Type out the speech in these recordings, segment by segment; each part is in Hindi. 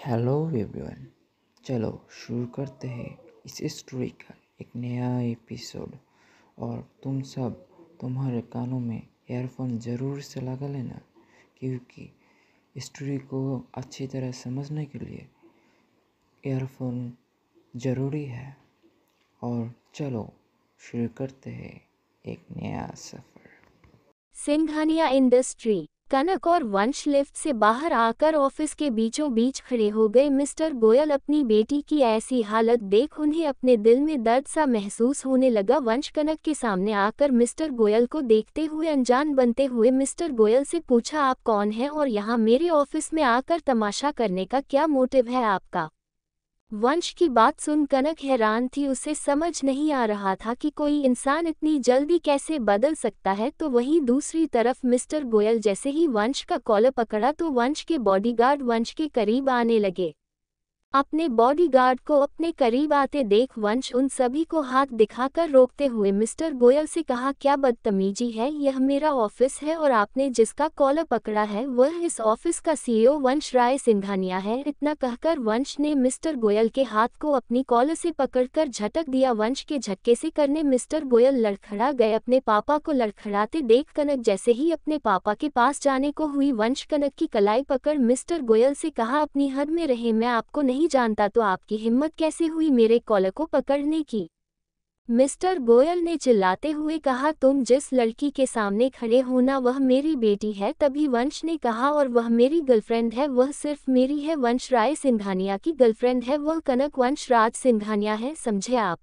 Hello everyone. चलो शुरू करते हैं इस स्टोरी का एक नया एपिसोड। और तुम सब तुम्हारे कानों में ईयरफोन ज़रूर से लगा लेना, क्योंकि स्टोरी को अच्छी तरह समझने के लिए ईयरफोन ज़रूरी है। और चलो शुरू करते हैं एक नया सफ़र। सिंघानिया इंडस्ट्री। कनक और वंश लिफ्ट से बाहर आकर ऑफिस के बीचों बीच खड़े हो गए। मिस्टर गोयल अपनी बेटी की ऐसी हालत देख उन्हें अपने दिल में दर्द सा महसूस होने लगा। वंश कनक के सामने आकर मिस्टर गोयल को देखते हुए अनजान बनते हुए मिस्टर गोयल से पूछा, आप कौन हैं और यहाँ मेरे ऑफिस में आकर तमाशा करने का क्या मोटिव है आपका? वंश की बात सुन कनक हैरान थी। उसे समझ नहीं आ रहा था कि कोई इंसान इतनी जल्दी कैसे बदल सकता है। तो वहीं दूसरी तरफ मिस्टर गोयल जैसे ही वंश का कॉलर पकड़ा तो वंश के बॉडीगार्ड वंश के करीब आने लगे। अपने बॉडीगार्ड को अपने करीब आते देख वंश उन सभी को हाथ दिखाकर रोकते हुए मिस्टर गोयल से कहा, क्या बदतमीजी है, यह मेरा ऑफिस है और आपने जिसका कॉलर पकड़ा है वह इस ऑफिस का सीईओ वंश राय सिंघानिया है। इतना कहकर वंश ने मिस्टर गोयल के हाथ को अपनी कॉलर से पकड़कर झटक दिया। वंश के झटके से करने मिस्टर गोयल लड़खड़ा गए। अपने पापा को लड़खड़ाते देख कनक जैसे ही अपने पापा के पास जाने को हुई, वंश कनक की कलाई पकड़ मिस्टर गोयल से कहा, अपनी हद में रहे, मैं आपको नहीं जानता तो आपकी हिम्मत कैसे हुई मेरे कॉलर को पकड़ने की? मिस्टर गोयल ने चिल्लाते हुए कहा, तुम जिस लड़की के सामने खड़े हो ना वह मेरी बेटी है। तभी वंश ने कहा, और वह मेरी गर्लफ्रेंड है, वह सिर्फ मेरी है। वंश राय सिंघानिया की गर्लफ्रेंड है, वह कनक वंश राज सिंघानिया है, समझे आप?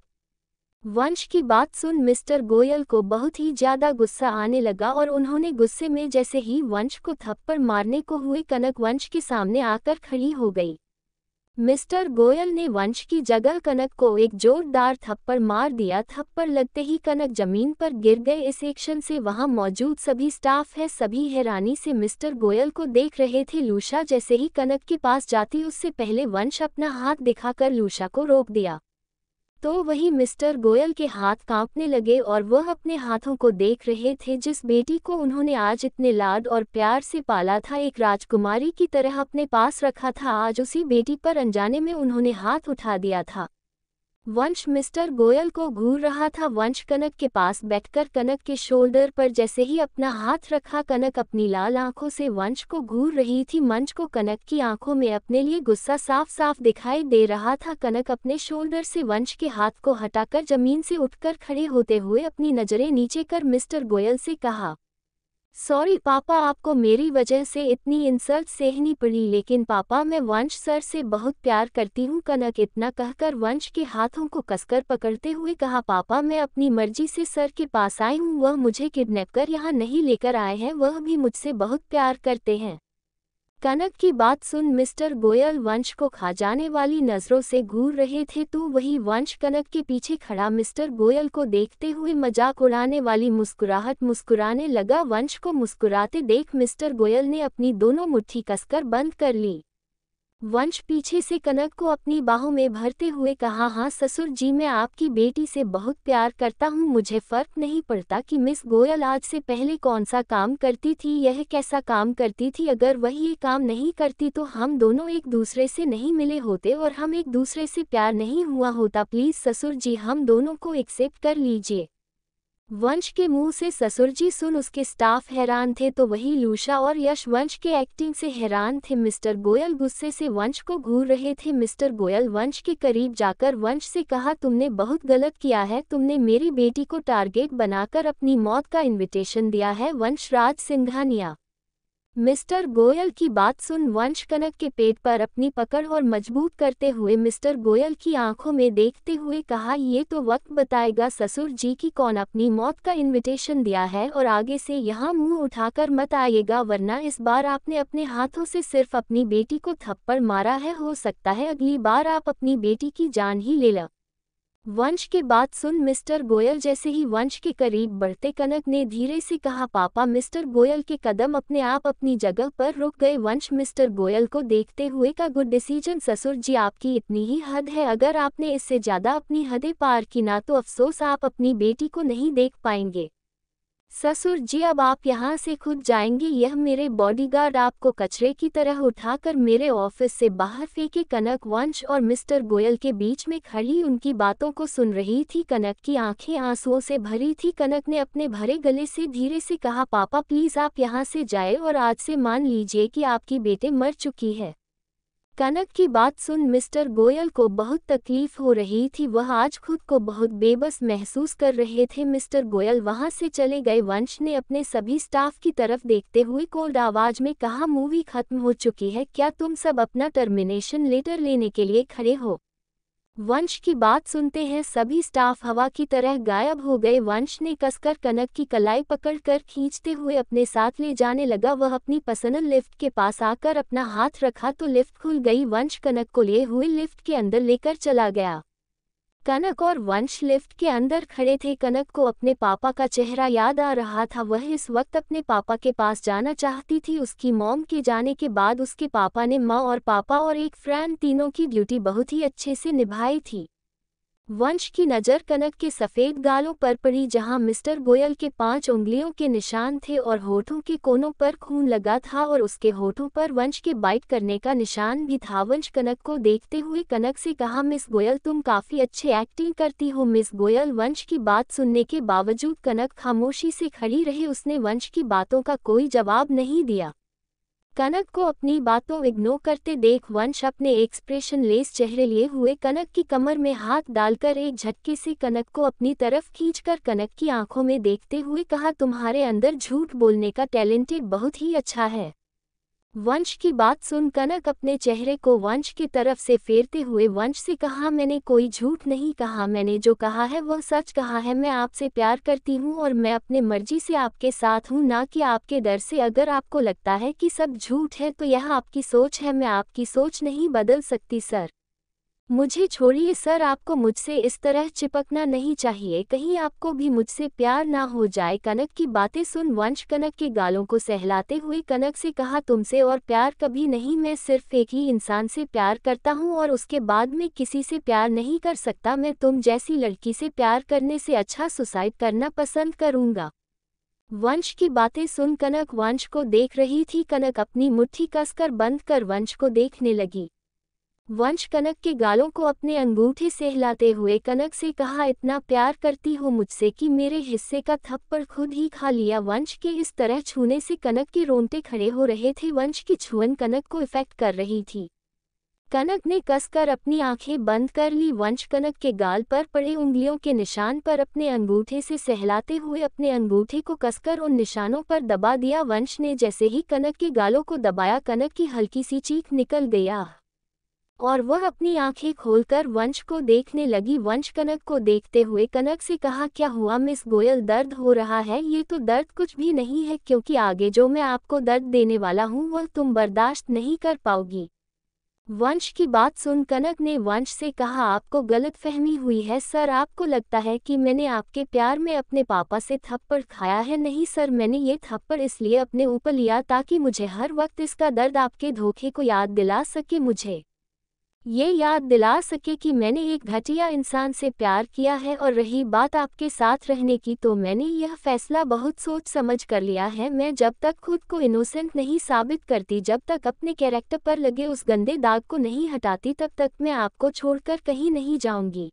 वंश की बात सुन मिस्टर गोयल को बहुत ही ज्यादा गुस्सा आने लगा और उन्होंने गुस्से में जैसे ही वंश को थप्पड़ मारने को हुए कनक वंश के सामने आकर खड़ी हो गई। मिस्टर गोयल ने वंश की जगह कनक को एक जोरदार थप्पड़ मार दिया। थप्पड़ लगते ही कनक जमीन पर गिर गए। इस एक्शन से वहां मौजूद सभी स्टाफ है सभी हैरानी से मिस्टर गोयल को देख रहे थे। लूशा जैसे ही कनक के पास जाती उससे पहले वंश अपना हाथ दिखाकर लूशा को रोक दिया। तो वही मिस्टर गोयल के हाथ कांपने लगे और वह अपने हाथों को देख रहे थे जिस बेटी को उन्होंने आज इतने लाड और प्यार से पाला था, एक राजकुमारी की तरह अपने पास रखा था, आज उसी बेटी पर अनजाने में उन्होंने हाथ उठा दिया था। वंश मिस्टर गोयल को घूर रहा था। वंश कनक के पास बैठकर कनक के शोल्डर पर जैसे ही अपना हाथ रखा, कनक अपनी लाल आंखों से वंश को घूर रही थी। मंच को कनक की आंखों में अपने लिए गुस्सा साफ साफ दिखाई दे रहा था। कनक अपने शोल्डर से वंश के हाथ को हटाकर जमीन से उठकर खड़े होते हुए अपनी नजरें नीचे कर मिस्टर गोयल से कहा, सॉरी पापा, आपको मेरी वजह से इतनी इंसल्ट सहनी पड़ी, लेकिन पापा मैं वंश सर से बहुत प्यार करती हूँ। कनक इतना कहकर वंश के हाथों को कसकर पकड़ते हुए कहा, पापा मैं अपनी मर्जी से सर के पास आई हूँ, वह मुझे किडनैप कर यहाँ नहीं लेकर आए हैं, वह भी मुझसे बहुत प्यार करते हैं। कनक की बात सुन मिस्टर गोयल वंश को खा जाने वाली नजरों से घूर रहे थे। तो वही वंश कनक के पीछे खड़ा मिस्टर गोयल को देखते हुए मजाक उड़ाने वाली मुस्कुराहट मुस्कुराने लगा। वंश को मुस्कुराते देख मिस्टर गोयल ने अपनी दोनों मुट्ठी कसकर बंद कर ली। वंश पीछे से कनक को अपनी बाहों में भरते हुए कहा, हाँ ससुर जी, मैं आपकी बेटी से बहुत प्यार करता हूँ, मुझे फर्क नहीं पड़ता कि मिस गोयल आज से पहले कौन सा काम करती थी, यह कैसा काम करती थी। अगर वह ये काम नहीं करती तो हम दोनों एक दूसरे से नहीं मिले होते और हम एक दूसरे से प्यार नहीं हुआ होता। प्लीज ससुर जी, हम दोनों को एक्सेप्ट कर लीजिए। वंश के मुंह से ससुर जी सुन उसके स्टाफ हैरान थे, तो वही लूशा और यश वंश के एक्टिंग से हैरान थे। मिस्टर गोयल गुस्से से वंश को घूर रहे थे। मिस्टर गोयल वंश के करीब जाकर वंश से कहा, तुमने बहुत गलत किया है, तुमने मेरी बेटी को टारगेट बनाकर अपनी मौत का इन्विटेशन दिया है। वंश राज सिंघानिया। मिस्टर गोयल की बात सुन वंश कनक के पेट पर अपनी पकड़ और मजबूत करते हुए मिस्टर गोयल की आंखों में देखते हुए कहा, ये तो वक्त बताएगा ससुर जी की कौन अपनी मौत का इनविटेशन दिया है, और आगे से यहाँ मुंह उठाकर मत आइएगा, वरना इस बार आपने अपने हाथों से सिर्फ अपनी बेटी को थप्पड़ मारा है, हो सकता है अगली बार आप अपनी बेटी की जान ही ले लें। वंश के बात सुन मिस्टर गोयल जैसे ही वंश के करीब बढ़ते कनक ने धीरे से कहा, पापा। मिस्टर गोयल के कदम अपने आप अपनी जगह पर रुक गए। वंश मिस्टर गोयल को देखते हुए का, गुड डिसीजन ससुर जी, आपकी इतनी ही हद है, अगर आपने इससे ज्यादा अपनी हदें पार की ना तो अफसोस, आप अपनी बेटी को नहीं देख पाएंगे। ससुर जी, अब आप यहाँ से खुद जाएंगे? यह मेरे बॉडीगार्ड आपको कचरे की तरह उठाकर मेरे ऑफिस से बाहर फेंके। कनक वंश और मिस्टर गोयल के बीच में खड़ी उनकी बातों को सुन रही थी। कनक की आंखें आंसुओं से भरी थी। कनक ने अपने भरे गले से धीरे से कहा, पापा प्लीज आप यहाँ से जाए और आज से मान लीजिए कि आपकी बेटे मर चुकी है। कनक की बात सुन मिस्टर गोयल को बहुत तकलीफ हो रही थी। वह आज खुद को बहुत बेबस महसूस कर रहे थे। मिस्टर गोयल वहां से चले गए। वंश ने अपने सभी स्टाफ की तरफ देखते हुए कोल्ड आवाज में कहा, मूवी खत्म हो चुकी है, क्या तुम सब अपना टर्मिनेशन लेटर लेने के लिए खड़े हो? वंश की बात सुनते हैं सभी स्टाफ हवा की तरह गायब हो गए। वंश ने कसकर कनक की कलाई पकड़कर खींचते हुए अपने साथ ले जाने लगा। वह अपनी पर्सनल लिफ्ट के पास आकर अपना हाथ रखा तो लिफ्ट खुल गई। वंश कनक को लिए हुए लिफ्ट के अंदर लेकर चला गया। कनक और वंश लिफ्ट के अंदर खड़े थे। कनक को अपने पापा का चेहरा याद आ रहा था। वह इस वक्त अपने पापा के पास जाना चाहती थी। उसकी मॉम के जाने के बाद उसके पापा ने माँ और पापा और एक फ्रेंड तीनों की ड्यूटी बहुत ही अच्छे से निभाई थी। वंश की नज़र कनक के सफ़ेद गालों पर पड़ी, जहां मिस्टर गोयल के 5 उंगलियों के निशान थे और होठों के कोनों पर खून लगा था और उसके होठों पर वंश के बाइट करने का निशान भी था। वंश कनक को देखते हुए कनक से कहा, मिस गोयल तुम काफ़ी अच्छी एक्टिंग करती हो। मिस गोयल। वंश की बात सुनने के बावजूद कनक खामोशी से खड़ी रही। उसने वंश की बातों का कोई जवाब नहीं दिया। कनक को अपनी बातों इग्नोर करते देख वंश अपने एक्सप्रेशन लेस चेहरे लिए हुए कनक की कमर में हाथ डालकर एक झटके से कनक को अपनी तरफ खींचकर कनक की आंखों में देखते हुए कहा, तुम्हारे अंदर झूठ बोलने का टैलेंटेड बहुत ही अच्छा है। वंश की बात सुन कनक अपने चेहरे को वंश की तरफ से फेरते हुए वंश से कहा, मैंने कोई झूठ नहीं कहा, मैंने जो कहा है वह सच कहा है। मैं आपसे प्यार करती हूँ और मैं अपने मर्जी से आपके साथ हूँ, ना कि आपके डर से। अगर आपको लगता है कि सब झूठ है तो यह आपकी सोच है, मैं आपकी सोच नहीं बदल सकती सर। मुझे छोड़िए सर, आपको मुझसे इस तरह चिपकना नहीं चाहिए, कहीं आपको भी मुझसे प्यार ना हो जाए। कनक की बातें सुन वंश कनक के गालों को सहलाते हुए कनक से कहा, तुमसे और प्यार कभी नहीं, मैं सिर्फ एक ही इंसान से प्यार करता हूँ और उसके बाद मैं किसी से प्यार नहीं कर सकता। मैं तुम जैसी लड़की से प्यार करने से अच्छा सुसाइड करना पसंद करूँगा। वंश की बातें सुन कनक वंश को देख रही थी। कनक अपनी मुट्ठी कसकर बंद कर वंश को देखने लगी। वंश कनक के गालों को अपने अंगूठे से हिलाते हुए कनक से कहा, इतना प्यार करती हो मुझसे कि मेरे हिस्से का थप्पड़ खुद ही खा लिया। वंश के इस तरह छूने से कनक के रोंगटे खड़े हो रहे थे। वंश की छुअन कनक को इफेक्ट कर रही थी। कनक ने कसकर अपनी आंखें बंद कर ली। वंश कनक के गाल पर पड़े उंगलियों के निशान पर अपने अंगूठे से सहलाते हुए अपने अंगूठे को कसकर उन निशानों पर दबा दिया। वंश ने जैसे ही कनक के गालों को दबाया, कनक की हल्की सी चीख निकल गया और वह अपनी आंखें खोलकर वंश को देखने लगी। वंश कनक को देखते हुए कनक से कहा, क्या हुआ मिस गोयल, दर्द हो रहा है? ये तो दर्द कुछ भी नहीं है, क्योंकि आगे जो मैं आपको दर्द देने वाला हूँ वह तुम बर्दाश्त नहीं कर पाओगी। वंश की बात सुन कनक ने वंश से कहा, आपको गलतफहमी हुई है सर, आपको लगता है कि मैंने आपके प्यार में अपने पापा से थप्पड़ खाया है। नहीं सर, मैंने ये थप्पड़ इसलिए अपने ऊपर लिया ताकि मुझे हर वक्त इसका दर्द आपके धोखे को याद दिला सके, मुझे ये याद दिला सके कि मैंने एक घटिया इंसान से प्यार किया है। और रही बात आपके साथ रहने की, तो मैंने यह फैसला बहुत सोच समझ कर लिया है। मैं जब तक खुद को इनोसेंट नहीं साबित करती, जब तक अपने कैरेक्टर पर लगे उस गंदे दाग को नहीं हटाती, तब तक मैं आपको छोड़कर कहीं नहीं जाऊंगी।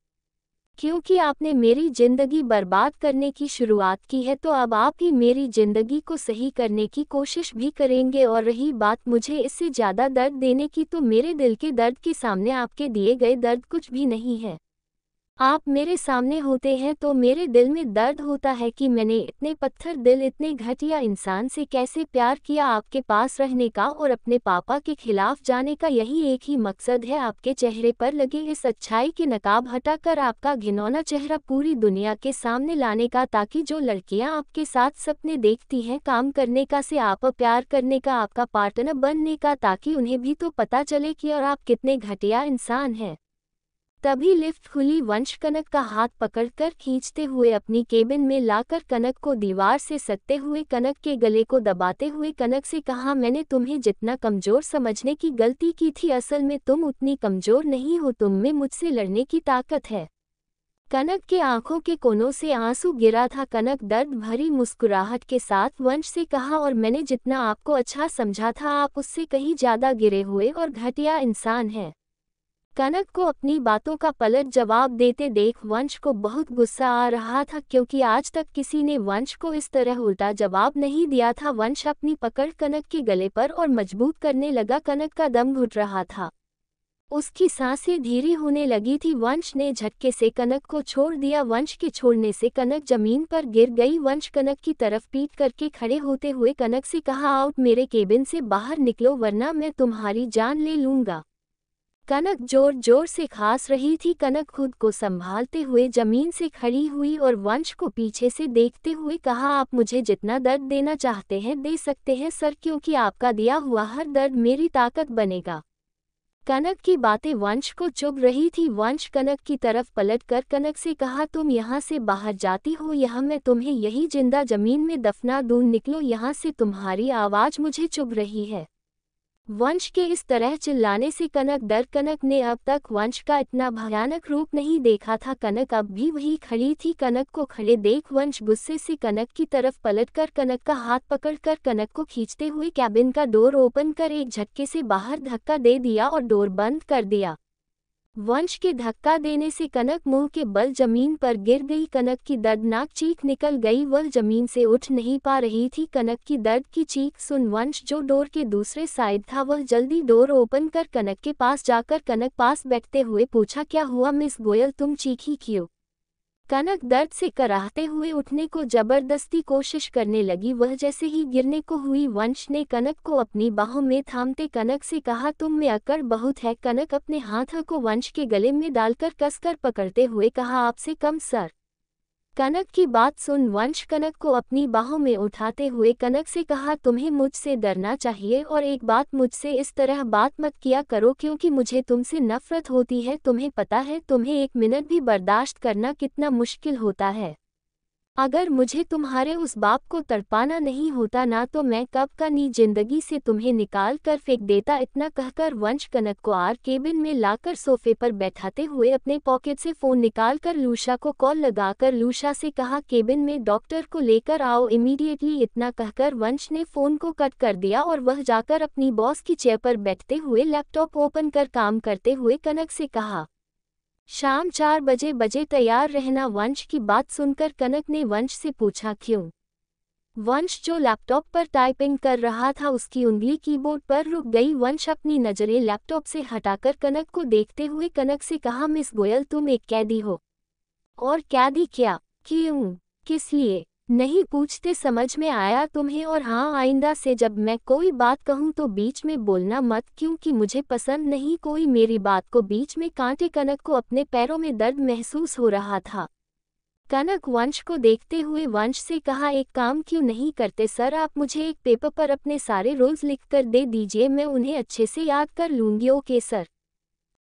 क्योंकि आपने मेरी जिंदगी बर्बाद करने की शुरुआत की है, तो अब आप ही मेरी जिंदगी को सही करने की कोशिश भी करेंगे। और रही बात मुझे इससे ज़्यादा दर्द देने की, तो मेरे दिल के दर्द के सामने आपके दिए गए दर्द कुछ भी नहीं है। आप मेरे सामने होते हैं तो मेरे दिल में दर्द होता है कि मैंने इतने पत्थर दिल, इतने घटिया इंसान से कैसे प्यार किया। आपके पास रहने का और अपने पापा के खिलाफ जाने का यही एक ही मकसद है, आपके चेहरे पर लगे इस अच्छाई के नकाब हटाकर आपका घिनौना चेहरा पूरी दुनिया के सामने लाने का, ताकि जो लड़कियां आपके साथ सपने देखती हैं काम करने का, से आप प्यार करने का, आपका पार्टनर बनने का, ताकि उन्हें भी तो पता चले कि और आप कितने घटिया इंसान हैं। तभी लिफ्ट खुली। वंश कनक का हाथ पकड़कर खींचते हुए अपनी केबिन में लाकर कनक को दीवार से सटते हुए कनक के गले को दबाते हुए कनक से कहा, मैंने तुम्हें जितना कमजोर समझने की गलती की थी, असल में तुम उतनी कमजोर नहीं हो, तुम में मुझसे लड़ने की ताकत है। कनक के आंखों के कोनों से आंसू गिरा था। कनक दर्द भरी मुस्कुराहट के साथ वंश से कहा, और मैंने जितना आपको अच्छा समझा था आप उससे कहीं ज्यादा गिरे हुए और घटिया इंसान हैं। कनक को अपनी बातों का पलट जवाब देते देख वंश को बहुत गुस्सा आ रहा था, क्योंकि आज तक किसी ने वंश को इस तरह उल्टा जवाब नहीं दिया था। वंश अपनी पकड़ कनक के गले पर और मजबूत करने लगा। कनक का दम घुट रहा था, उसकी सांसें धीरे होने लगी थी। वंश ने झटके से कनक को छोड़ दिया। वंश के छोड़ने से कनक जमीन पर गिर गई। वंश कनक की तरफ पीठ करके खड़े होते हुए कनक से कहा, आउट, मेरे केबिन से बाहर निकलो वरना मैं तुम्हारी जान ले लूंगा। कनक जोर जोर से खांस रही थी। कनक खुद को संभालते हुए जमीन से खड़ी हुई और वंश को पीछे से देखते हुए कहा, आप मुझे जितना दर्द देना चाहते हैं दे सकते हैं सर, क्योंकि आपका दिया हुआ हर दर्द मेरी ताकत बनेगा। कनक की बातें वंश को चुभ रही थी। वंश कनक की तरफ पलटकर कनक से कहा, तुम यहाँ से बाहर जाती हो या मैं तुम्हें यही जिंदा जमीन में दफना दूं, निकलो यहाँ से, तुम्हारी आवाज मुझे चुभ रही है। वंश के इस तरह चिल्लाने से कनक डर। कनक ने अब तक वंश का इतना भयानक रूप नहीं देखा था। कनक अब भी वही खड़ी थी। कनक को खड़े देख वंश गुस्से से कनक की तरफ पलटकर कनक का हाथ पकड़कर कनक को खींचते हुए कैबिन का डोर ओपन कर एक झटके से बाहर धक्का दे दिया और डोर बंद कर दिया। वंश के धक्का देने से कनक मुंह के बल जमीन पर गिर गई। कनक की दर्दनाक चीख निकल गई। वह जमीन से उठ नहीं पा रही थी। कनक की दर्द की चीख सुन वंश, जो डोर के दूसरे साइड था, वह जल्दी डोर ओपन कर कनक के पास जाकर कनक पास बैठते हुए पूछा, क्या हुआ मिस गोयल, तुम चीखी क्यों? कनक दर्द से कराहते हुए उठने को जबरदस्ती कोशिश करने लगी। वह जैसे ही गिरने को हुई, वंश ने कनक को अपनी बाहों में थामते कनक से कहा, तुम में अकड़ बहुत है। कनक अपने हाथों को वंश के गले में डालकर कसकर पकड़ते हुए कहा, आपसे कम सर। कनक की बात सुन वंश कनक को अपनी बाहों में उठाते हुए कनक से कहा, तुम्हें मुझसे डरना चाहिए, और एक बात, मुझसे इस तरह बात मत किया करो क्योंकि मुझे तुमसे नफरत होती है। तुम्हें पता है तुम्हें एक मिनट भी बर्दाश्त करना कितना मुश्किल होता है। अगर मुझे तुम्हारे उस बाप को तड़पाना नहीं होता ना, तो मैं कब का नी जिंदगी से तुम्हें निकाल कर फेंक देता। इतना कहकर वंश कनक को आर केबिन में लाकर सोफे पर बैठाते हुए अपने पॉकेट से फोन निकालकर लूशा को कॉल लगाकर लूशा से कहा, केबिन में डॉक्टर को लेकर आओ इमीडिएटली। इतना कहकर वंश ने फोन को कट कर दिया और वह जाकर अपनी बॉस की चेयर पर बैठते हुए लैपटॉप ओपन कर काम करते हुए कनक से कहा, शाम 4 बजे तैयार रहना। वंश की बात सुनकर कनक ने वंश से पूछा, क्यों? वंश जो लैपटॉप पर टाइपिंग कर रहा था, उसकी उंगली कीबोर्ड पर रुक गई। वंश अपनी नजरें लैपटॉप से हटाकर कनक को देखते हुए कनक से कहा, मिस गोयल, तुम एक कैदी हो। और कैदी क्या? क्यों? किस लिए? नहीं पूछते समझ में आया तुम्हें? और हाँ, आइंदा से जब मैं कोई बात कहूँ तो बीच में बोलना मत, क्योंकि मुझे पसंद नहीं कोई मेरी बात को बीच में काटे। कनक को अपने पैरों में दर्द महसूस हो रहा था। कनक वंश को देखते हुए वंश से कहा, एक काम क्यों नहीं करते सर, आप मुझे एक पेपर पर अपने सारे रूल्स लिखकर दे दीजिए, मैं उन्हें अच्छे से याद कर लूंगी। Okay sir.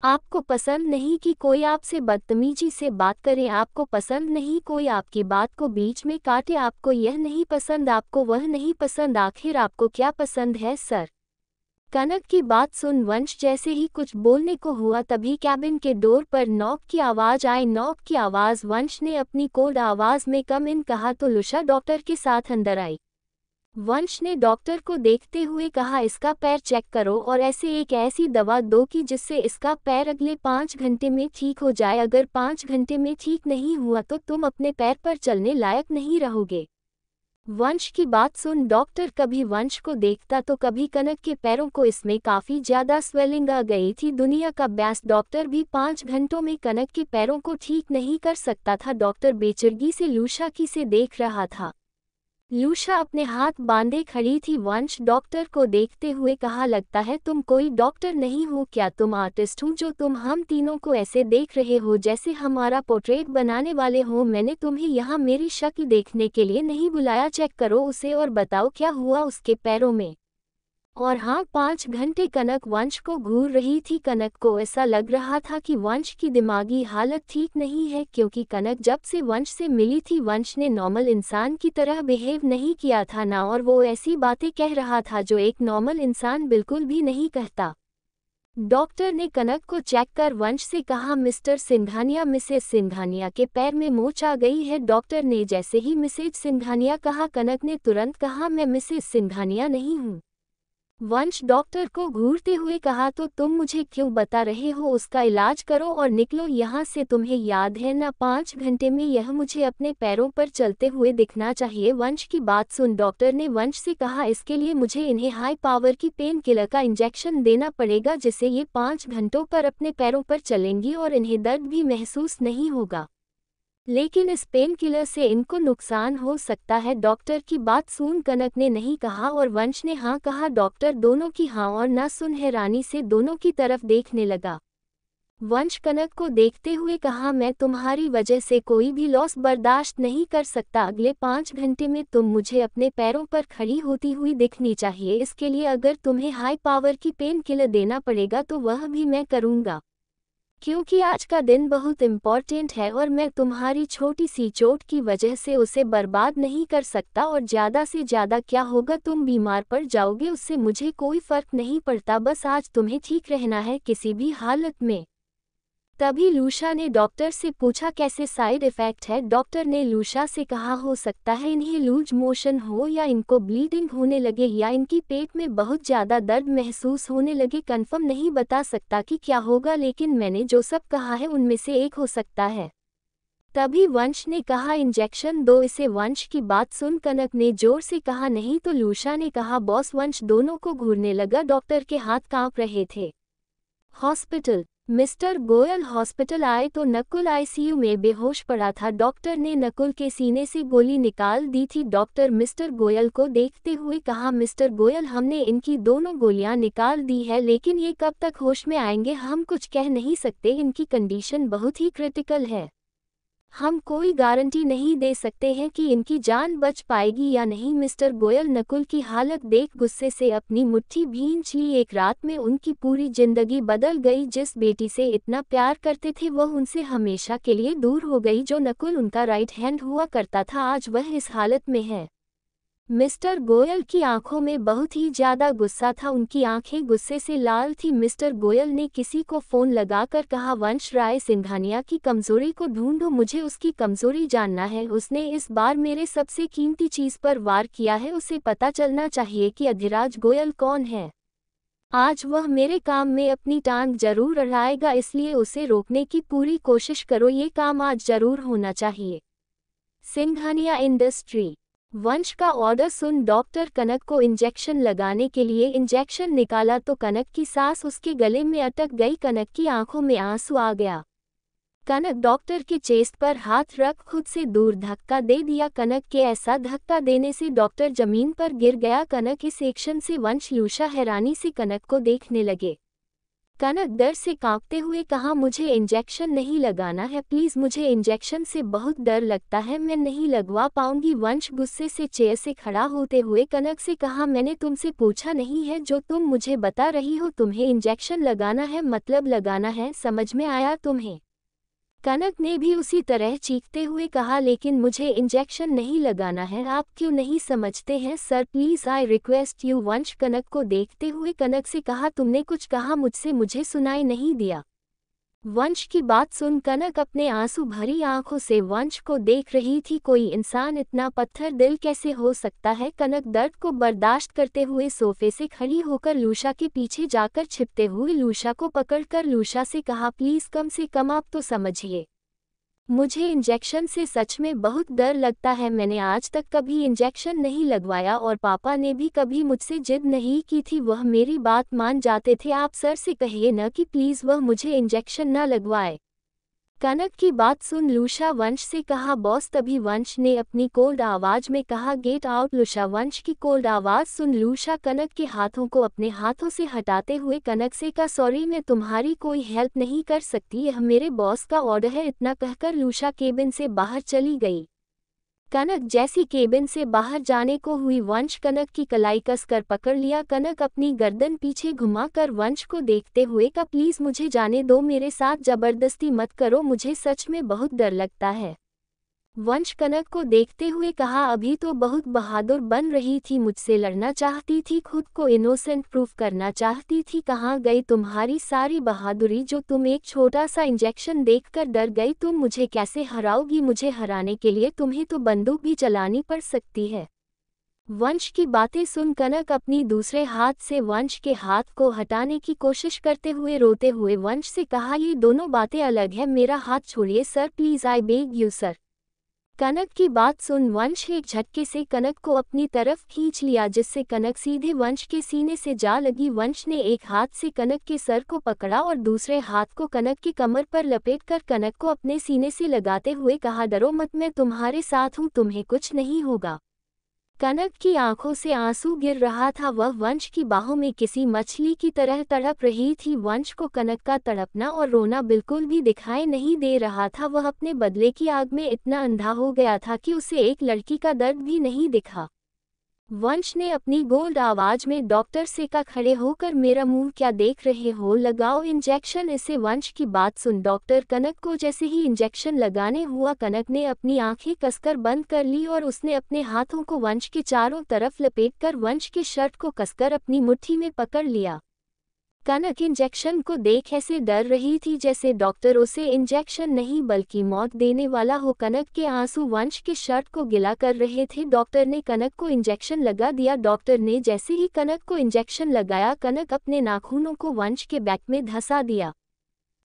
आपको पसंद नहीं कि कोई आपसे बदतमीजी से बात करे, आपको पसंद नहीं कोई आपकी बात को बीच में काटे, आपको यह नहीं पसंद, आपको वह नहीं पसंद, आखिर आपको क्या पसंद है सर? कनक की बात सुन वंश जैसे ही कुछ बोलने को हुआ तभी कैबिन के डोर पर नॉक की आवाज आई। नॉक की आवाज वंश ने अपनी कोल्ड आवाज में कम इन कहा तो लुशा डॉक्टर के साथ अंदर आई। वंश ने डॉक्टर को देखते हुए कहा, इसका पैर चेक करो और ऐसी दवा दो कि जिससे इसका पैर अगले 5 घंटे में ठीक हो जाए। अगर 5 घंटे में ठीक नहीं हुआ तो तुम अपने पैर पर चलने लायक नहीं रहोगे। वंश की बात सुन डॉक्टर कभी वंश को देखता तो कभी कनक के पैरों को, इसमें काफी ज्यादा स्वेलिंग आ गई थी। दुनिया का बेस्ट डॉक्टर भी 5 घंटों में कनक के पैरों को ठीक नहीं कर सकता था। डॉक्टर बेचैनी से लूशा की से देख रहा था। लूशा अपने हाथ बांधे खड़ी थी। वंश डॉक्टर को देखते हुए कहा, लगता है तुम कोई डॉक्टर नहीं हो, क्या तुम आर्टिस्ट हो जो तुम हम तीनों को ऐसे देख रहे हो जैसे हमारा पोर्ट्रेट बनाने वाले हो? मैंने तुम्हें यहाँ मेरी शक्ल देखने के लिए नहीं बुलाया, चेक करो उसे और बताओ क्या हुआ उसके पैरों में। और हाँ, 5 घंटे कनक वंश को घूर रही थी। कनक को ऐसा लग रहा था कि वंश की दिमागी हालत ठीक नहीं है, क्योंकि कनक जब से वंश से मिली थी वंश ने नॉर्मल इंसान की तरह बिहेव नहीं किया था ना, और वो ऐसी बातें कह रहा था जो एक नॉर्मल इंसान बिल्कुल भी नहीं कहता। डॉक्टर ने कनक को चेक कर वंश से कहा, मिस्टर सिंघानिया, मिसेस सिंघानिया के पैर में मोच आ गई है। डॉक्टर ने जैसे ही मिसेज सिंघानिया कहा, कनक ने तुरंत कहा, मैं मिसेस सिंघानिया नहीं हूँ। वंश डॉक्टर को घूरते हुए कहा, तो तुम मुझे क्यों बता रहे हो? उसका इलाज करो और निकलो यहाँ से। तुम्हें याद है ना, 5 घंटे में यह मुझे अपने पैरों पर चलते हुए दिखना चाहिए। वंश की बात सुन डॉक्टर ने वंश से कहा, इसके लिए मुझे इन्हें हाई पावर की पेन किलर का इंजेक्शन देना पड़ेगा, जिससे ये 5 घंटों पर अपने पैरों पर चलेंगी और इन्हें दर्द भी महसूस नहीं होगा। लेकिन इस पेन किलर से इनको नुकसान हो सकता है। डॉक्टर की बात सुन कनक ने नहीं कहा और वंश ने हाँ कहा। डॉक्टर दोनों की हाँ और ना सुन हैरानी से दोनों की तरफ देखने लगा। वंश कनक को देखते हुए कहा, मैं तुम्हारी वजह से कोई भी लॉस बर्दाश्त नहीं कर सकता। अगले 5 घंटे में तुम मुझे अपने पैरों पर खड़ी होती हुई दिखनी चाहिए। इसके लिए अगर तुम्हें हाई पावर की पेन किलर देना पड़ेगा तो वह भी मैं करूँगा, क्योंकि आज का दिन बहुत इम्पॉर्टेंट है और मैं तुम्हारी छोटी सी चोट की वजह से उसे बर्बाद नहीं कर सकता। और ज़्यादा से ज़्यादा क्या होगा, तुम बीमार पड़ जाओगे, उससे मुझे कोई फ़र्क नहीं पड़ता। बस आज तुम्हें ठीक रहना है किसी भी हालत में। तभी लूशा ने डॉक्टर से पूछा, कैसे साइड इफ़ेक्ट है? डॉक्टर ने लूशा से कहा, हो सकता है इन्हें लूज मोशन हो या इनको ब्लीडिंग होने लगे या इनकी पेट में बहुत ज़्यादा दर्द महसूस होने लगे। कंफर्म नहीं बता सकता कि क्या होगा, लेकिन मैंने जो सब कहा है उनमें से एक हो सकता है। तभी वंश ने कहा, इंजेक्शन दो इसे। वंश की बात सुन कनक ने जोर से कहा, नहीं। तो लूशा ने कहा, बॉस। वंश दोनों को घूरने लगा। डॉक्टर के हाथ कांप रहे थे। हॉस्पिटल। मिस्टर गोयल हॉस्पिटल आए तो नकुल आईसीयू में बेहोश पड़ा था। डॉक्टर ने नकुल के सीने से गोली निकाल दी थी। डॉक्टर मिस्टर गोयल को देखते हुए कहा, मिस्टर गोयल, हमने इनकी दोनों गोलियां निकाल दी है, लेकिन ये कब तक होश में आएंगे हम कुछ कह नहीं सकते। इनकी कंडीशन बहुत ही क्रिटिकल है। हम कोई गारंटी नहीं दे सकते हैं कि इनकी जान बच पाएगी या नहीं। मिस्टर गोयल नकुल की हालत देख गुस्से से अपनी मुट्ठी भींच ली। एक रात में उनकी पूरी जिंदगी बदल गई। जिस बेटी से इतना प्यार करते थे वह उनसे हमेशा के लिए दूर हो गई। जो नकुल उनका राइट हैंड हुआ करता था, आज वह इस हालत में है। मिस्टर गोयल की आंखों में बहुत ही ज्यादा गुस्सा था। उनकी आंखें गुस्से से लाल थी। मिस्टर गोयल ने किसी को फोन लगाकर कहा, वंश राय सिंघानिया की कमजोरी को ढूंढो, मुझे उसकी कमजोरी जानना है। उसने इस बार मेरे सबसे कीमती चीज पर वार किया है। उसे पता चलना चाहिए कि अधिराज गोयल कौन है। आज वह मेरे काम में अपनी टांग जरूर अड़ाएगा, इसलिए उसे रोकने की पूरी कोशिश करो। ये काम आज जरूर होना चाहिए। सिंघानिया इंडस्ट्री। वंश का ऑर्डर सुन डॉक्टर कनक को इंजेक्शन लगाने के लिए इंजेक्शन निकाला तो कनक की सांस उसके गले में अटक गई। कनक की आंखों में आंसू आ गया। कनक डॉक्टर के चेस्ट पर हाथ रख खुद से दूर धक्का दे दिया। कनक के ऐसा धक्का देने से डॉक्टर जमीन पर गिर गया। कनक इस एक्शन से वंश लूशा हैरानी से कनक को देखने लगे। कनक डर से कांपते हुए कहा, मुझे इंजेक्शन नहीं लगाना है, प्लीज, मुझे इंजेक्शन से बहुत डर लगता है, मैं नहीं लगवा पाऊंगी। वंश गुस्से से चेयर से खड़ा होते हुए कनक से कहा, मैंने तुमसे पूछा नहीं है, जो तुम मुझे बता रही हो तुम्हें इंजेक्शन लगाना है मतलब लगाना है, समझ में आया तुम्हें? कनक ने भी उसी तरह चीखते हुए कहा, लेकिन मुझे इंजेक्शन नहीं लगाना है, आप क्यों नहीं समझते हैं sir, please I request you. वंश कनक को देखते हुए कनक से कहा, तुमने कुछ कहा मुझसे, मुझे सुनाई नहीं दिया। वंश की बात सुन कनक अपने आंसू भरी आंखों से वंश को देख रही थी। कोई इंसान इतना पत्थर दिल कैसे हो सकता है? कनक दर्द को बर्दाश्त करते हुए सोफे से खड़ी होकर लूशा के पीछे जाकर छिपते हुए लूशा को पकड़कर लूशा से कहा, प्लीज कम से कम आप तो समझिए, मुझे इंजेक्शन से सच में बहुत डर लगता है। मैंने आज तक कभी इंजेक्शन नहीं लगवाया और पापा ने भी कभी मुझसे जिद नहीं की थी, वह मेरी बात मान जाते थे। आप सर से कहिए न कि प्लीज़ वह मुझे इंजेक्शन न लगवाए। कनक की बात सुन लूशा वंश से कहा, बॉस। तभी वंश ने अपनी कोल्ड आवाज में कहा, गेट आउट लूशा। वंश की कोल्ड आवाज सुन लूशा कनक के हाथों को अपने हाथों से हटाते हुए कनक से कहा, सॉरी, मैं तुम्हारी कोई हेल्प नहीं कर सकती, यह मेरे बॉस का ऑर्डर है। इतना कहकर लूशा केबिन से बाहर चली गई। कनक जैसी केबिन से बाहर जाने को हुई, वंश कनक की कलाई कसकर पकड़ लिया। कनक अपनी गर्दन पीछे घुमाकर वंश को देखते हुए कहा, प्लीज मुझे जाने दो, मेरे साथ जबरदस्ती मत करो, मुझे सच में बहुत डर लगता है। वंश कनक को देखते हुए कहा, अभी तो बहुत बहादुर बन रही थी, मुझसे लड़ना चाहती थी, खुद को इनोसेंट प्रूफ करना चाहती थी, कहाँ गई तुम्हारी सारी बहादुरी जो तुम एक छोटा सा इंजेक्शन देखकर डर गई। तुम मुझे कैसे हराओगी? मुझे हराने के लिए तुम्हें तो बंदूक भी चलानी पड़ सकती है। वंश की बातें सुन कनक अपनी दूसरे हाथ से वंश के हाथ को हटाने की कोशिश करते हुए रोते हुए वंश से कहा, ये दोनों बातें अलग है, मेरा हाथ छोड़िए sir, please, I beg you sir. Kanak की बात सुन वंश एक झटके से कनक को अपनी तरफ खींच लिया, जिससे कनक सीधे वंश के सीने से जा लगी। वंश ने एक हाथ से कनक के सर को पकड़ा और दूसरे हाथ को कनक की कमर पर लपेटकर कनक को अपने सीने से लगाते हुए कहा, डरो मत, मैं तुम्हारे साथ हूँ, तुम्हें कुछ नहीं होगा। कनक की आंखों से आंसू गिर रहा था, वह वंश की बाहों में किसी मछली की तरह तड़प रही थी। वंश को कनक का तड़पना और रोना बिल्कुल भी दिखाई नहीं दे रहा था, वह अपने बदले की आग में इतना अंधा हो गया था कि उसे एक लड़की का दर्द भी नहीं दिखा। वंश ने अपनी गोल्ड आवाज में डॉक्टर से कहा, खड़े होकर मेरा मुंह क्या देख रहे हो, लगाओ इंजेक्शन इसे। वंश की बात सुन डॉक्टर कनक को जैसे ही इंजेक्शन लगाने हुआ, कनक ने अपनी आंखें कसकर बंद कर ली और उसने अपने हाथों को वंश के चारों तरफ लपेटकर वंश की शर्ट को कसकर अपनी मुट्ठी में पकड़ लिया। कनक इंजेक्शन को देख ऐसे डर रही थी जैसे डॉक्टर उसे इंजेक्शन नहीं बल्कि मौत देने वाला हो। कनक के आंसू वंश के शर्ट को गिला कर रहे थे। डॉक्टर ने कनक को इंजेक्शन लगा दिया। डॉक्टर ने जैसे ही कनक को इंजेक्शन लगाया, कनक अपने नाखूनों को वंश के बैक में धंसा दिया।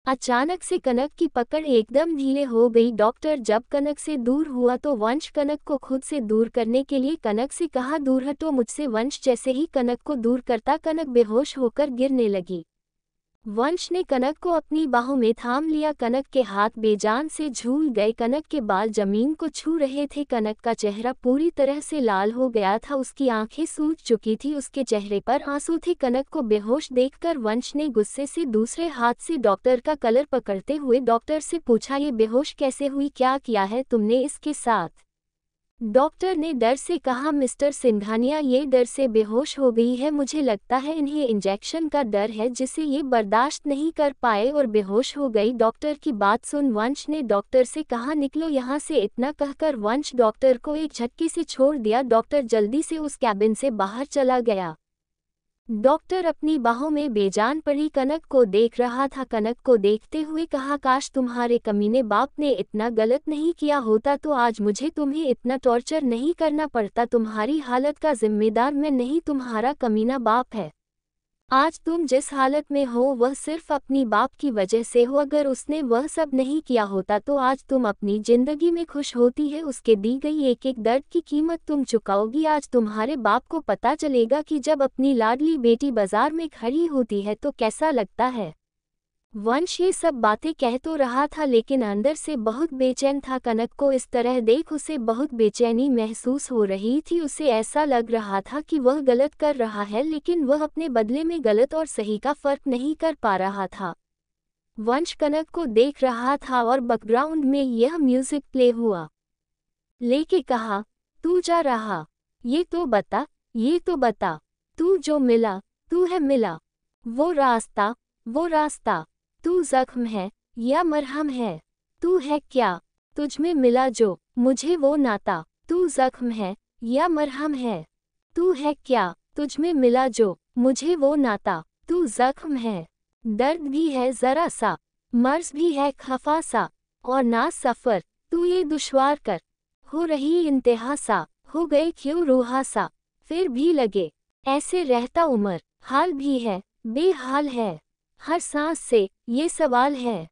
अचानक से कनक की पकड़ एकदम ढीले हो गई। डॉक्टर जब कनक से दूर हुआ तो वंश कनक को खुद से दूर करने के लिए कनक से कहा, दूर हटो मुझसे। वंश जैसे ही कनक को दूर करता, कनक बेहोश होकर गिरने लगी। वंश ने कनक को अपनी बाहों में थाम लिया। कनक के हाथ बेजान से झूल गए, कनक के बाल जमीन को छू रहे थे। कनक का चेहरा पूरी तरह से लाल हो गया था, उसकी आंखें सूज चुकी थी, उसके चेहरे पर आंसू थे। कनक को बेहोश देखकर वंश ने गुस्से से दूसरे हाथ से डॉक्टर का कलर पकड़ते हुए डॉक्टर से पूछा, ये बेहोश कैसे हुई, क्या किया है तुमने इसके साथ? डॉक्टर ने डर से कहा, मिस्टर सिंघानिया, ये डर से बेहोश हो गई है, मुझे लगता है इन्हें इंजेक्शन का डर है जिसे ये बर्दाश्त नहीं कर पाए और बेहोश हो गई। डॉक्टर की बात सुन वंश ने डॉक्टर से कहा, निकलो यहाँ से। इतना कहकर वंश डॉक्टर को एक झटके से छोड़ दिया। डॉक्टर जल्दी से उस कैबिन से बाहर चला गया। डॉक्टर अपनी बाहों में बेजान पड़ी कनक को देख रहा था। कनक को देखते हुए कहा, काश तुम्हारे कमीने बाप ने इतना गलत नहीं किया होता तो आज मुझे तुम्हें इतना टॉर्चर नहीं करना पड़ता। तुम्हारी हालत का जिम्मेदार मैं नहीं, तुम्हारा कमीना बाप है। आज तुम जिस हालत में हो वह सिर्फ अपनी बाप की वजह से हो। अगर उसने वह सब नहीं किया होता तो आज तुम अपनी जिंदगी में खुश होती है। उसके दी गई एक एक दर्द की कीमत तुम चुकाओगी। आज तुम्हारे बाप को पता चलेगा कि जब अपनी लाडली बेटी बाजार में खड़ी होती है तो कैसा लगता है। वंश ये सब बातें कह तो रहा था लेकिन अंदर से बहुत बेचैन था। कनक को इस तरह देख उसे बहुत बेचैनी महसूस हो रही थी। उसे ऐसा लग रहा था कि वह गलत कर रहा है लेकिन वह अपने बदले में गलत और सही का फर्क नहीं कर पा रहा था। वंश कनक को देख रहा था और बैकग्राउंड में यह म्यूजिक प्ले हुआ। लेके कहा, तू जा रहा, ये तो बता, तू जो मिला, तू है मिला, वो रास्ता, तू जख्म है या मरहम है, तू है क्या, तुझ में मिला जो मुझे वो नाता, तू जख्म है या मरहम है, तू है क्या, तुझ में मिला जो मुझे वो नाता, तू जख्म है, दर्द भी है जरा सा, मर्ज भी है खफा सा, और ना सफर तू ये दुश्वार कर, हो रही इंतहा सा, हो गए क्यों रूहा सा, फिर भी लगे ऐसे रहता उम्र, हाल भी है बेहाल है, हर सांस से ये सवाल है,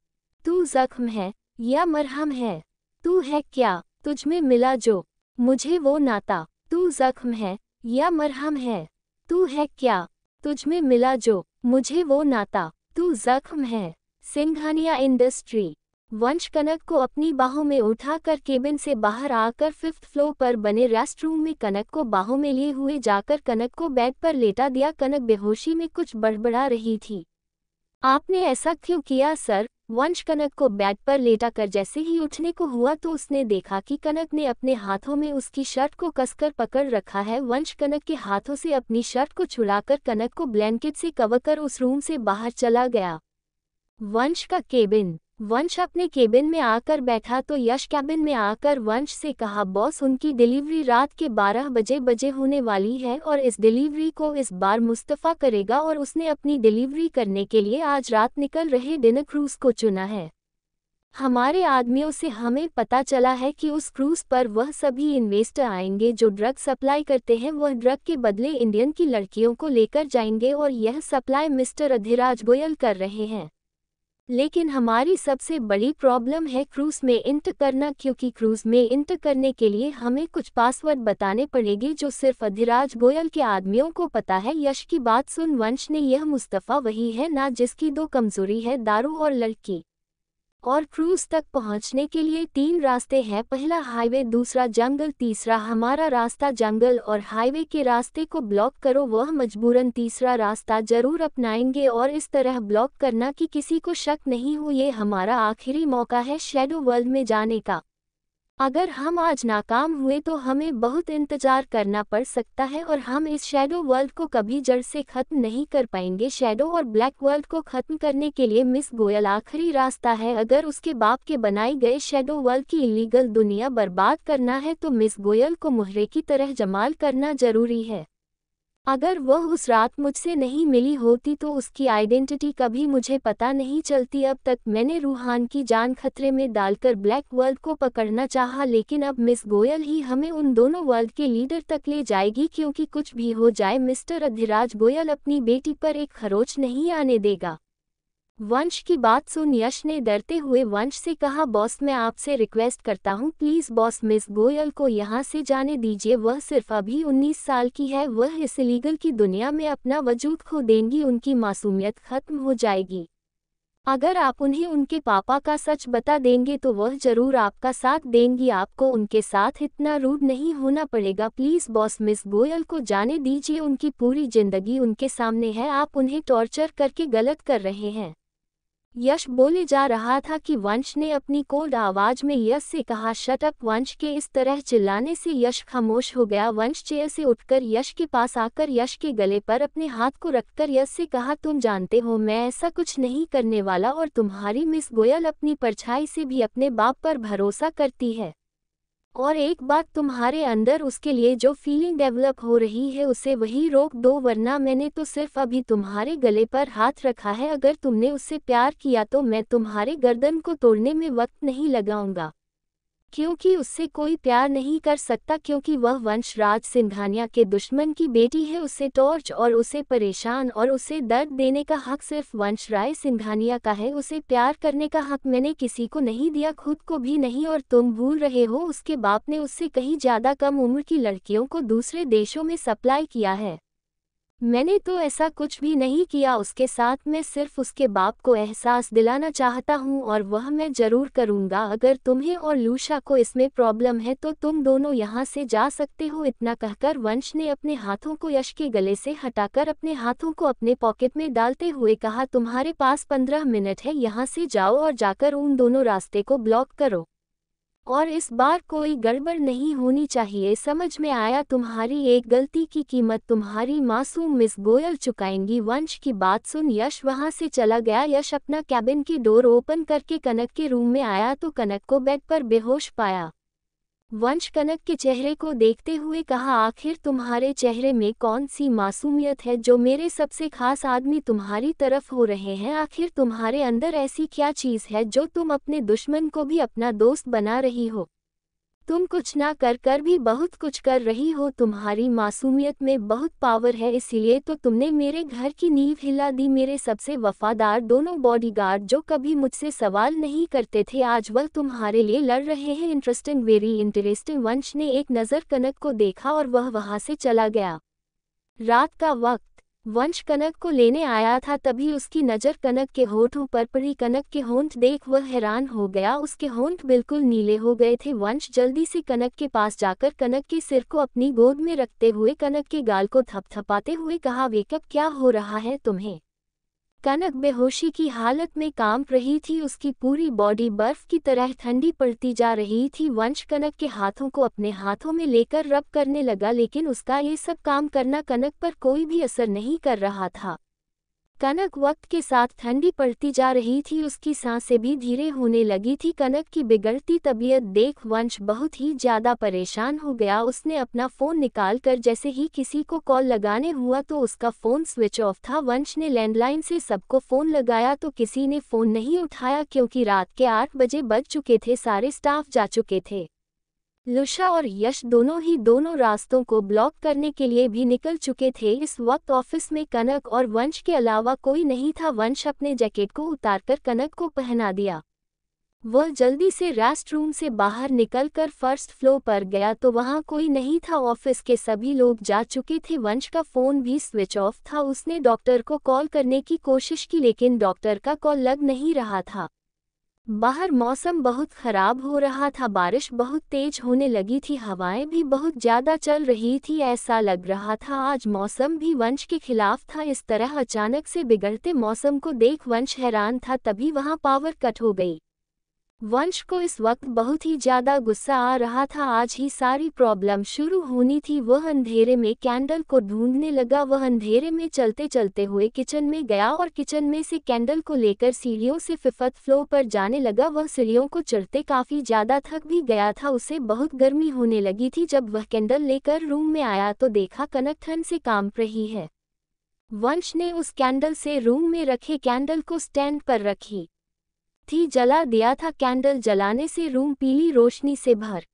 तू जख्म है या मरहम है, तू है क्या, तुझ में मिला जो मुझे वो नाता, तू जख्म है या मरहम है, तू है क्या, तुझ में मिला जो मुझे वो नाता, तू जख्म है। सिंघानिया इंडस्ट्री। वंश कनक को अपनी बाहों में उठाकर केबिन से बाहर आकर 5th फ्लोर पर बने रेस्टरूम में कनक को बाहों में लिए हुए जाकर कनक को बेड पर लेटा दिया। कनक बेहोशी में कुछ बड़बड़ा रही थी। आपने ऐसा क्यों किया सर? वंश कनक को बेड पर लेटा कर जैसे ही उठने को हुआ तो उसने देखा कि कनक ने अपने हाथों में उसकी शर्ट को कसकर पकड़ रखा है। वंश कनक के हाथों से अपनी शर्ट को छुड़ाकर कनक को ब्लैंकेट से कवर कर उस रूम से बाहर चला गया। वंश का केबिन। वंश अपने केबिन में आकर बैठा तो यश कैबिन में आकर वंश से कहा, बॉस उनकी डिलीवरी रात के 12 बजे होने वाली है और इस डिलीवरी को इस बार मुस्तफ़ा करेगा और उसने अपनी डिलीवरी करने के लिए आज रात निकल रहे डिनर क्रूज को चुना है। हमारे आदमियों से हमें पता चला है कि उस क्रूज पर वह सभी इन्वेस्टर आएंगे जो ड्रग सप्लाई करते हैं। वह ड्रग के बदले इंडियन की लड़कियों को लेकर जाएंगे और यह सप्लाई मिस्टर अधिराज गोयल कर रहे हैं। लेकिन हमारी सबसे बड़ी प्रॉब्लम है क्रूज में इंटर करना, क्योंकि क्रूज में इंटर करने के लिए हमें कुछ पासवर्ड बताने पड़ेंगे जो सिर्फ अधिराज गोयल के आदमियों को पता है। यश की बात सुन वंश ने, यह मुस्तफ़ा वही है ना जिसकी 2 कमजोरी है, दारू और लड़की। और क्रूज तक पहुंचने के लिए 3 रास्ते हैं, पहला हाईवे, दूसरा जंगल, तीसरा हमारा रास्ता। जंगल और हाईवे के रास्ते को ब्लॉक करो, वह मजबूरन तीसरा रास्ता जरूर अपनाएंगे और इस तरह ब्लॉक करना कि किसी को शक नहीं हो। ये हमारा आखिरी मौका है शैडो वर्ल्ड में जाने का। अगर हम आज नाकाम हुए तो हमें बहुत इंतजार करना पड़ सकता है और हम इस शैडो वर्ल्ड को कभी जड़ से खत्म नहीं कर पाएंगे। शैडो और ब्लैक वर्ल्ड को खत्म करने के लिए मिस गोयल आखिरी रास्ता है। अगर उसके बाप के बनाए गए शैडो वर्ल्ड की इलीगल दुनिया बर्बाद करना है तो मिस गोयल को मुहरे की तरह जमाल करना जरूरी है। अगर वह उस रात मुझसे नहीं मिली होती तो उसकी आइडेंटिटी कभी मुझे पता नहीं चलती। अब तक मैंने रूहान की जान खतरे में डालकर ब्लैक वर्ल्ड को पकड़ना चाहा, लेकिन अब मिस गोयल ही हमें उन दोनों वर्ल्ड के लीडर तक ले जाएगी। क्योंकि कुछ भी हो जाए मिस्टर अधिराज गोयल अपनी बेटी पर एक खरोच नहीं आने देगा। वंश की बात सुन यश ने डरते हुए वंश से कहा, बॉस मैं आपसे रिक्वेस्ट करता हूँ, प्लीज़ बॉस मिस गोयल को यहाँ से जाने दीजिए। वह सिर्फ अभी 19 साल की है, वह इस इलीगल की दुनिया में अपना वजूद खो देंगी, उनकी मासूमियत खत्म हो जाएगी। अगर आप उन्हें उनके पापा का सच बता देंगे तो वह जरूर आपका साथ देंगी। आपको उनके साथ इतना रूड नहीं होना पड़ेगा। प्लीज़ बॉस मिस गोयल को जाने दीजिए, उनकी पूरी जिंदगी उनके सामने है, आप उन्हें टॉर्चर करके गलत कर रहे हैं। यश बोले जा रहा था कि वंश ने अपनी कोल्ड आवाज में यश से कहा, शट अप। वंश के इस तरह चिल्लाने से यश खामोश हो गया। वंश चेयर से उठकर यश के पास आकर यश के गले पर अपने हाथ को रखकर यश से कहा, तुम जानते हो मैं ऐसा कुछ नहीं करने वाला और तुम्हारी मिस गोयल अपनी परछाई से भी अपने बाप पर भरोसा करती है। और एक बात, तुम्हारे अंदर उसके लिए जो फीलिंग डेवलप हो रही है उसे वही रोक दो, वरना मैंने तो सिर्फ अभी तुम्हारे गले पर हाथ रखा है। अगर तुमने उससे प्यार किया तो मैं तुम्हारे गर्दन को तोड़ने में वक्त नहीं लगाऊंगा, क्योंकि उससे कोई प्यार नहीं कर सकता, क्योंकि वह वंशराज सिंघानिया के दुश्मन की बेटी है। उसे टॉर्च और उसे परेशान और उसे दर्द देने का हक सिर्फ वंशराज सिंघानिया का है। उसे प्यार करने का हक मैंने किसी को नहीं दिया, खुद को भी नहीं। और तुम भूल रहे हो उसके बाप ने उससे कहीं ज़्यादा कम उम्र की लड़कियों को दूसरे देशों में सप्लाई किया है। मैंने तो ऐसा कुछ भी नहीं किया उसके साथ, मैं सिर्फ उसके बाप को एहसास दिलाना चाहता हूँ और वह मैं ज़रूर करूँगा। अगर तुम्हें और लूशा को इसमें प्रॉब्लम है तो तुम दोनों यहाँ से जा सकते हो। इतना कहकर वंश ने अपने हाथों को यश के गले से हटाकर अपने हाथों को अपने पॉकेट में डालते हुए कहा, तुम्हारे पास 15 मिनट है, यहाँ से जाओ और जाकर उन दोनों रास्ते को ब्लॉक करो और इस बार कोई गड़बड़ नहीं होनी चाहिए। समझ में आया? तुम्हारी एक गलती की कीमत तुम्हारी मासूम मिस गोयल चुकाएंगी। वंश की बात सुन यश वहां से चला गया। यश अपना कैबिन की डोर ओपन करके कनक के रूम में आया तो कनक को बेड पर बेहोश पाया। वंश कनक के चेहरे को देखते हुए कहा, आखिर तुम्हारे चेहरे में कौन सी मासूमियत है जो मेरे सबसे खास आदमी तुम्हारी तरफ हो रहे हैं? आखिर तुम्हारे अंदर ऐसी क्या चीज़ है जो तुम अपने दुश्मन को भी अपना दोस्त बना रही हो? तुम कुछ ना कर कर भी बहुत कुछ कर रही हो। तुम्हारी मासूमियत में बहुत पावर है, इसीलिए तो तुमने मेरे घर की नींव हिला दी। मेरे सबसे वफादार दोनों बॉडीगार्ड जो कभी मुझसे सवाल नहीं करते थे, आज वह तुम्हारे लिए लड़ रहे हैं। Interesting, very interesting. वंश ने एक नज़र कनक को देखा और वह वहां से चला गया। रात का वक्त वंश कनक को लेने आया था, तभी उसकी नज़र कनक के होठों पर पड़ी। कनक के होंठ देख वह हैरान हो गया, उसके होंठ बिल्कुल नीले हो गए थे। वंश जल्दी से कनक के पास जाकर कनक के सिर को अपनी गोद में रखते हुए कनक के गाल को थपथपाते हुए कहा, वेकअप, क्या हो रहा है तुम्हें? कनक बेहोशी की हालत में कांप रही थी, उसकी पूरी बॉडी बर्फ की तरह ठंडी पड़ती जा रही थी। वंश कनक के हाथों को अपने हाथों में लेकर रब करने लगा, लेकिन उसका ये सब काम करना कनक पर कोई भी असर नहीं कर रहा था। कनक वक्त के साथ ठंडी पड़ती जा रही थी, उसकी सांसें भी धीरे होने लगी थी। कनक की बिगड़ती तबीयत देख वंश बहुत ही ज्यादा परेशान हो गया। उसने अपना फोन निकालकर जैसे ही किसी को कॉल लगाने हुआ तो उसका फोन स्विच ऑफ था। वंश ने लैंडलाइन से सबको फोन लगाया तो किसी ने फोन नहीं उठाया, क्योंकि रात के 8 बजे बज चुके थे, सारे स्टाफ जा चुके थे। लुशा और यश दोनों रास्तों को ब्लॉक करने के लिए भी निकल चुके थे। इस वक्त ऑफिस में कनक और वंश के अलावा कोई नहीं था। वंश अपने जैकेट को उतारकर कनक को पहना दिया। वह जल्दी से रेस्ट रूम से बाहर निकलकर फर्स्ट फ्लोर पर गया तो वहां कोई नहीं था। ऑफिस के सभी लोग जा चुके थे। वंश का फोन भी स्विच ऑफ था। उसने डॉक्टर को कॉल करने की कोशिश की, लेकिन डॉक्टर का कॉल लग नहीं रहा था। बाहर मौसम बहुत खराब हो रहा था, बारिश बहुत तेज होने लगी थी, हवाएं भी बहुत ज्यादा चल रही थी। ऐसा लग रहा था आज मौसम भी वंश के खिलाफ था। इस तरह अचानक से बिगड़ते मौसम को देख वंश हैरान था। तभी वहां पावर कट हो गई। वंश को इस वक्त बहुत ही ज्यादा गुस्सा आ रहा था। आज ही सारी प्रॉब्लम शुरू होनी थी। वह अंधेरे में कैंडल को ढूंढने लगा। वह अंधेरे में चलते चलते हुए किचन में गया और किचन में से कैंडल को लेकर सीढ़ियों से 5th फ्लोर पर जाने लगा। वह सीढ़ियों को चढ़ते काफी ज्यादा थक भी गया था। उसे बहुत गर्मी होने लगी थी। जब वह कैंडल लेकर रूम में आया तो देखा कनक ठंड से कांप रही है। वंश ने उस कैंडल से रूम में रखे कैंडल को स्टैंड पर रखी थी, जला दिया था। कैंडल जलाने से रूम पीली रोशनी से भर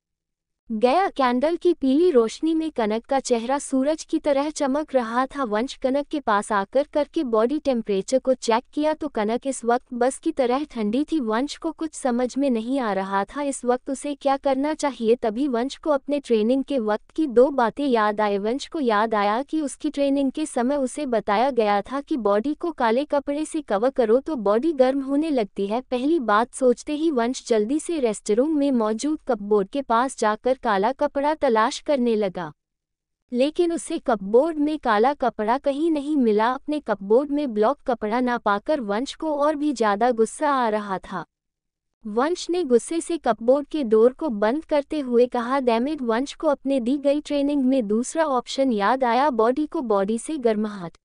गया। कैंडल की पीली रोशनी में कनक का चेहरा सूरज की तरह चमक रहा था। वंश कनक के पास आकर करके बॉडी टेम्परेचर को चेक किया तो कनक इस वक्त बस की तरह ठंडी थी। वंश को कुछ समझ में नहीं आ रहा था इस वक्त उसे क्या करना चाहिए। तभी वंश को अपने ट्रेनिंग के वक्त की 2 बातें याद आई। वंश को याद आया कि उसकी ट्रेनिंग के समय उसे बताया गया था कि बॉडी को काले कपड़े से कवर करो तो बॉडी गर्म होने लगती है। पहली बात सोचते ही वंश जल्दी से रेस्टरूम में मौजूद कपबोर्ड के पास जाकर काला कपड़ा तलाश करने लगा, लेकिन उसे कपबोर्ड में काला कपड़ा कहीं नहीं मिला। अपने कपबोर्ड में ब्लॉक कपड़ा ना पाकर वंश को और भी ज्यादा गुस्सा आ रहा था। वंश ने गुस्से से कपबोर्ड के डोर को बंद करते हुए कहा, डैम इट। वंश को अपने दी गई ट्रेनिंग में दूसरा ऑप्शन याद आया, बॉडी को बॉडी से गर्माहट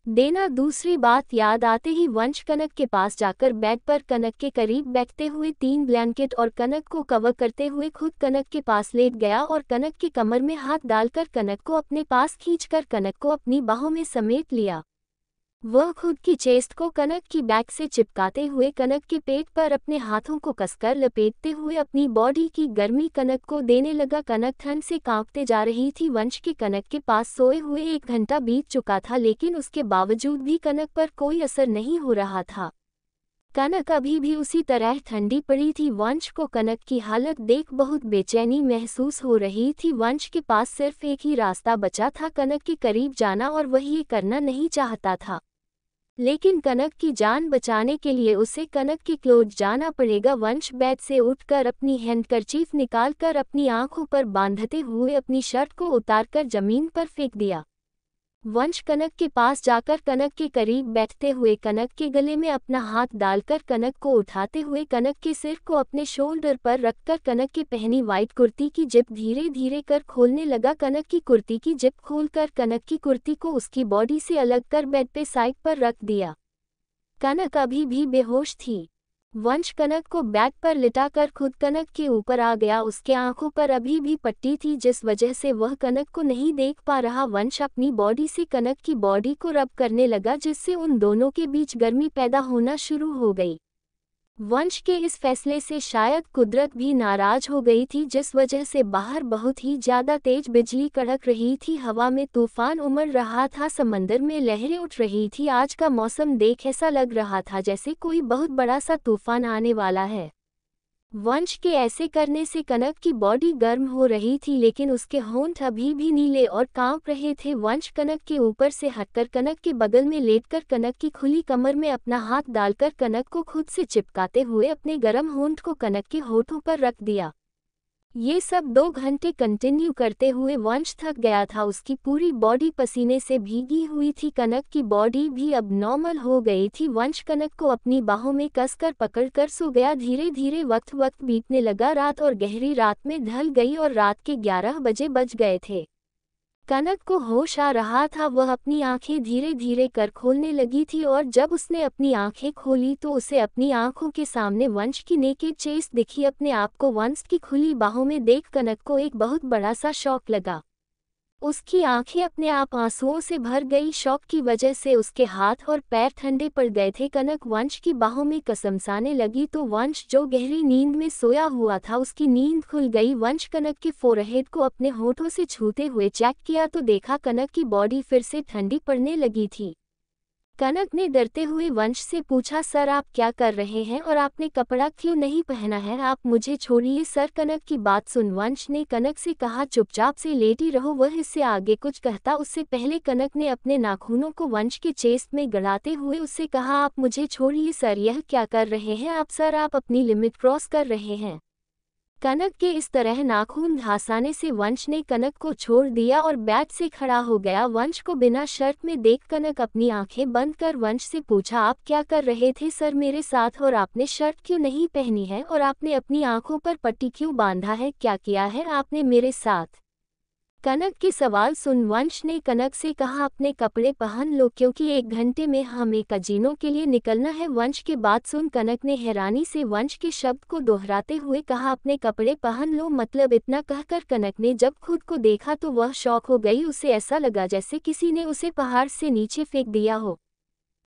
देना। दूसरी बात याद आते ही वंश कनक के पास जाकर बेड पर कनक के करीब बैठते हुए 3 ब्लैंकेट और कनक को कवर करते हुए खुद कनक के पास लेट गया और कनक की कमर में हाथ डालकर कनक को अपने पास खींचकर कनक को अपनी बाहों में समेट लिया। वह खुद की चेस्ट को कनक की बैक से चिपकाते हुए कनक के पेट पर अपने हाथों को कसकर लपेटते हुए अपनी बॉडी की गर्मी कनक को देने लगा। कनक ठंड से कांपते जा रही थी। वंश के कनक के पास सोए हुए 1 घंटा बीत चुका था, लेकिन उसके बावजूद भी कनक पर कोई असर नहीं हो रहा था। कनक अभी भी उसी तरह ठंडी पड़ी थी। वंश को कनक की हालत देख बहुत बेचैनी महसूस हो रही थी। वंश के पास सिर्फ एक ही रास्ता बचा था, कनक के करीब जाना, और वह ये करना नहीं चाहता था, लेकिन कनक की जान बचाने के लिए उसे कनक के क्लोज जाना पड़ेगा। वंश बेड से उठकर अपनी हैंडकरचीफ निकालकर अपनी आंखों पर बांधते हुए अपनी शर्ट को उतारकर जमीन पर फेंक दिया। वंश कनक के पास जाकर कनक के करीब बैठते हुए कनक के गले में अपना हाथ डालकर कनक को उठाते हुए कनक के सिर को अपने शोल्डर पर रखकर कनक के पहनी वाइट कुर्ती की जिप धीरे धीरे कर खोलने लगा। कनक की कुर्ती की जिप खोलकर कनक की कुर्ती को उसकी बॉडी से अलग कर बेड पे साइड पर रख दिया। कनक अभी भी बेहोश थी। वंश कनक को बेड पर लिटाकर खुद कनक के ऊपर आ गया। उसके आंखों पर अभी भी पट्टी थी, जिस वजह से वह कनक को नहीं देख पा रहा। वंश अपनी बॉडी से कनक की बॉडी को रब करने लगा, जिससे उन दोनों के बीच गर्मी पैदा होना शुरू हो गई। वंश के इस फैसले से शायद कुदरत भी नाराज हो गई थी, जिस वजह से बाहर बहुत ही ज्यादा तेज बिजली कड़क रही थी। हवा में तूफान उमड़ रहा था, समंदर में लहरें उठ रही थी। आज का मौसम देख ऐसा लग रहा था जैसे कोई बहुत बड़ा सा तूफान आने वाला है। वंश के ऐसे करने से कनक की बॉडी गर्म हो रही थी, लेकिन उसके होंठ अभी भी नीले और कांप रहे थे। वंश कनक के ऊपर से हटकर कनक के बगल में लेटकर कनक की खुली कमर में अपना हाथ डालकर कनक को खुद से चिपकाते हुए अपने गर्म होंठ को कनक के होठों पर रख दिया। ये सब 2 घंटे कंटिन्यू करते हुए वंश थक गया था। उसकी पूरी बॉडी पसीने से भीगी हुई थी। कनक की बॉडी भी अब नॉर्मल हो गई थी। वंश कनक को अपनी बाहों में कसकर पकड़कर सो गया। धीरे धीरे वक्त बीतने लगा। रात और गहरी रात में ढल गई और रात के 11 बजे बज गए थे। कनक को होश आ रहा था। वह अपनी आंखें धीरे धीरे कर खोलने लगी थी और जब उसने अपनी आंखें खोली तो उसे अपनी आंखों के सामने वंश की नेकेड चेस्ट दिखी। अपने आप को वंश की खुली बाहों में देख कनक को एक बहुत बड़ा सा शौक लगा। उसकी आंखें अपने आप आंसुओं से भर गई। शौक की वजह से उसके हाथ और पैर ठंडे पड़ गए थे। कनक वंश की बाहों में कसमसाने लगी तो वंश जो गहरी नींद में सोया हुआ था उसकी नींद खुल गई। वंश कनक के फोरहेड को अपने होठों से छूते हुए चेक किया तो देखा कनक की बॉडी फिर से ठंडी पड़ने लगी थी। कनक ने डरते हुए वंश से पूछा, सर आप क्या कर रहे हैं और आपने कपड़ा क्यों नहीं पहना है? आप मुझे छोड़िए सर। कनक की बात सुन वंश ने कनक से कहा, चुपचाप से लेटी रहो। वह इससे आगे कुछ कहता उससे पहले कनक ने अपने नाखूनों को वंश के चेस्ट में गड़ाते हुए उससे कहा, आप मुझे छोड़िए सर। यह क्या कर रहे हैं आप सर? आप अपनी लिमिट क्रॉस कर रहे हैं। कनक के इस तरह नाखून घासाने से वंश ने कनक को छोड़ दिया और बैठ से खड़ा हो गया। वंश को बिना शर्ट में देख कनक अपनी आंखें बंद कर वंश से पूछा, आप क्या कर रहे थे सर मेरे साथ? और आपने शर्ट क्यों नहीं पहनी है? और आपने अपनी आंखों पर पट्टी क्यों बांधा है? क्या किया है आपने मेरे साथ? कनक के सवाल सुन वंश ने कनक से कहा, अपने कपड़े पहन लो क्योंकि 1 घंटे में हमें कजीनों के लिए निकलना है। वंश की बात सुन कनक ने हैरानी से वंश के शब्द को दोहराते हुए कहा, अपने कपड़े पहन लो मतलब? इतना कहकर कनक ने जब खुद को देखा तो वह शॉक हो गई। उसे ऐसा लगा जैसे किसी ने उसे पहाड़ से नीचे फेंक दिया हो।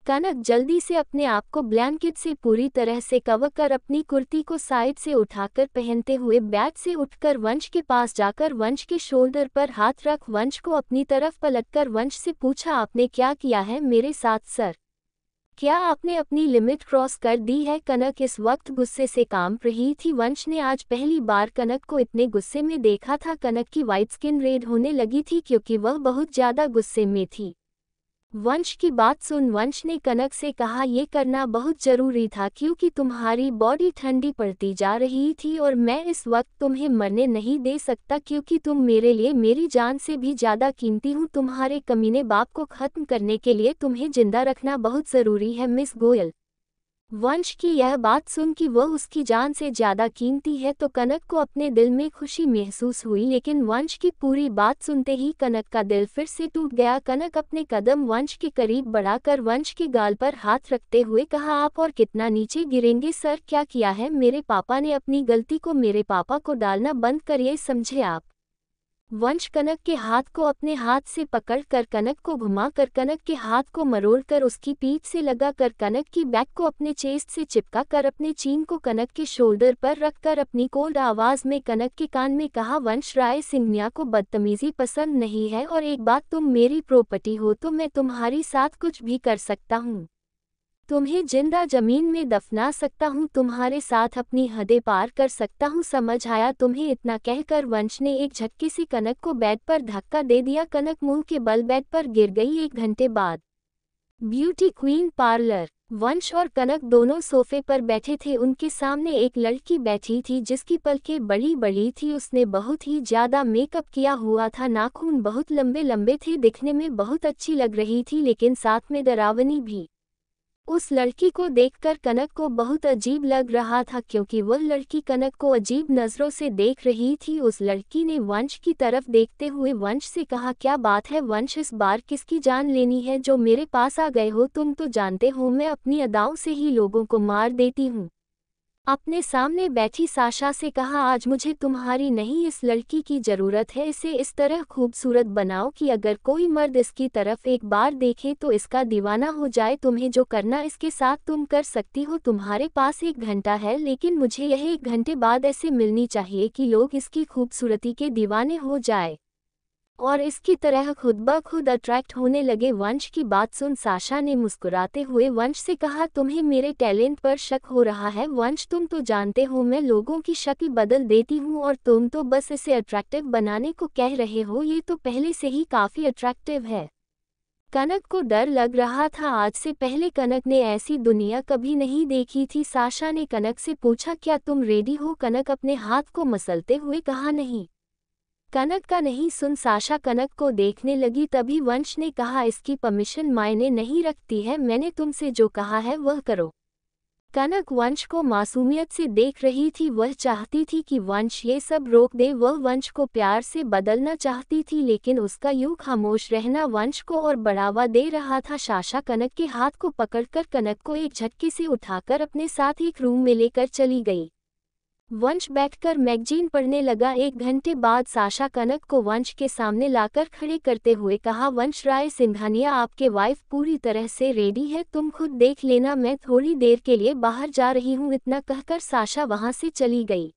कनक जल्दी से अपने आप को ब्लैंकेट से पूरी तरह से कवर कर अपनी कुर्ती को साइड से उठाकर पहनते हुए बेड से उठकर वंश के पास जाकर वंश के शोल्डर पर हाथ रख वंश को अपनी तरफ पलटकर वंश से पूछा, आपने क्या किया है मेरे साथ सर? क्या आपने अपनी लिमिट क्रॉस कर दी है? कनक इस वक्त गुस्से से कांप रही थी। वंश ने आज पहली बार कनक को इतने गुस्से में देखा था। कनक की वाइट स्किन रेड होने लगी थी क्योंकि वह बहुत ज्यादा गुस्से में थी। वंश की बात सुन वंश ने कनक से कहा, ये करना बहुत जरूरी था क्योंकि तुम्हारी बॉडी ठंडी पड़ती जा रही थी और मैं इस वक्त तुम्हें मरने नहीं दे सकता क्योंकि तुम मेरे लिए मेरी जान से भी ज्यादा कीमती हो। तुम्हारे कमीने बाप को खत्म करने के लिए तुम्हें जिंदा रखना बहुत जरूरी है मिस गोयल। वंश की यह बात सुन कि वह उसकी जान से ज्यादा कीमती है तो कनक को अपने दिल में खुशी महसूस हुई, लेकिन वंश की पूरी बात सुनते ही कनक का दिल फिर से टूट गया। कनक अपने कदम वंश के करीब बढ़ाकर वंश के गाल पर हाथ रखते हुए कहा, आप और कितना नीचे गिरेंगे सर? क्या किया है मेरे पापा ने? अपनी गलती को मेरे पापा को डालना बंद करिए, समझे आप? वंश कनक के हाथ को अपने हाथ से पकड़कर कनक को घुमाकर कनक के हाथ को मरोड़कर उसकी पीठ से लगाकर कनक की बैक को अपने चेस्ट से चिपका कर अपने चीन को कनक के शोल्डर पर रखकर अपनी कोल्ड आवाज में कनक के कान में कहा, वंश राय सिंघनिया को बदतमीजी पसंद नहीं है और एक बात, तुम मेरी प्रॉपर्टी हो तो मैं तुम्हारी साथ कुछ भी कर सकता हूँ। तुम्हें जिंदा जमीन में दफना सकता हूँ, तुम्हारे साथ अपनी हदें पार कर सकता हूँ, समझ आया तुम्हें? इतना कहकर वंश ने एक झटके से कनक को बेड पर धक्का दे दिया। कनक मुंह के बल बेड पर गिर गई। 1 घंटे बाद ब्यूटी क्वीन पार्लर। वंश और कनक दोनों सोफे पर बैठे थे। उनके सामने एक लड़की बैठी थी जिसकी पलकें बड़ी बड़ी थी। उसने बहुत ही ज्यादा मेकअप किया हुआ था। नाखून बहुत लंबे लंबे थे। दिखने में बहुत अच्छी लग रही थी लेकिन साथ में डरावनी भी। उस लड़की को देखकर कनक को बहुत अजीब लग रहा था क्योंकि वह लड़की कनक को अजीब नज़रों से देख रही थी। उस लड़की ने वंश की तरफ देखते हुए वंश से कहा, क्या बात है वंश, इस बार किसकी जान लेनी है? जो मेरे पास आ गए हो? तुम तो जानते हो मैं अपनी अदाओं से ही लोगों को मार देती हूँ। अपने सामने बैठी साशा से कहा, आज मुझे तुम्हारी नहीं इस लड़की की जरूरत है। इसे इस तरह खूबसूरत बनाओ कि अगर कोई मर्द इसकी तरफ एक बार देखे तो इसका दीवाना हो जाए। तुम्हें जो करना इसके साथ तुम कर सकती हो। तुम्हारे पास 1 घंटा है लेकिन मुझे यह 1 घंटे बाद ऐसे मिलनी चाहिए कि लोग इसकी खूबसूरती के दीवाने हो जाए और इसकी तरह खुद ब खुद अट्रैक्ट होने लगे। वंश की बात सुन साशा ने मुस्कुराते हुए वंश से कहा, तुम्हें मेरे टैलेंट पर शक हो रहा है वंश? तुम तो जानते हो मैं लोगों की शक्ल बदल देती हूँ और तुम तो बस इसे अट्रैक्टिव बनाने को कह रहे हो। ये तो पहले से ही काफ़ी अट्रैक्टिव है। कनक को डर लग रहा था। आज से पहले कनक ने ऐसी दुनिया कभी नहीं देखी थी। साशा ने कनक से पूछा, क्या तुम रेडी हो? कनक अपने हाथ को मसलते हुए कहा, नहीं। कनक का नहीं सुन साशा कनक को देखने लगी। तभी वंश ने कहा, इसकी परमिशन मायने नहीं रखती है, मैंने तुमसे जो कहा है वह करो। कनक वंश को मासूमियत से देख रही थी। वह चाहती थी कि वंश ये सब रोक दे। वह वंश को प्यार से बदलना चाहती थी, लेकिन उसका यूं खामोश रहना वंश को और बढ़ावा दे रहा था। साशा कनक के हाथ को पकड़कर कनक को एक झटके से उठाकर अपने साथ एक रूम में लेकर चली गई। वंश बैठकर मैगजीन पढ़ने लगा। 1 घंटे बाद साशा कनक को वंश के सामने लाकर खड़े करते हुए कहा, वंश राय सिंघानिया, आपके वाइफ पूरी तरह से रेडी है, तुम खुद देख लेना, मैं थोड़ी देर के लिए बाहर जा रही हूँ। इतना कहकर साशा वहां से चली गई।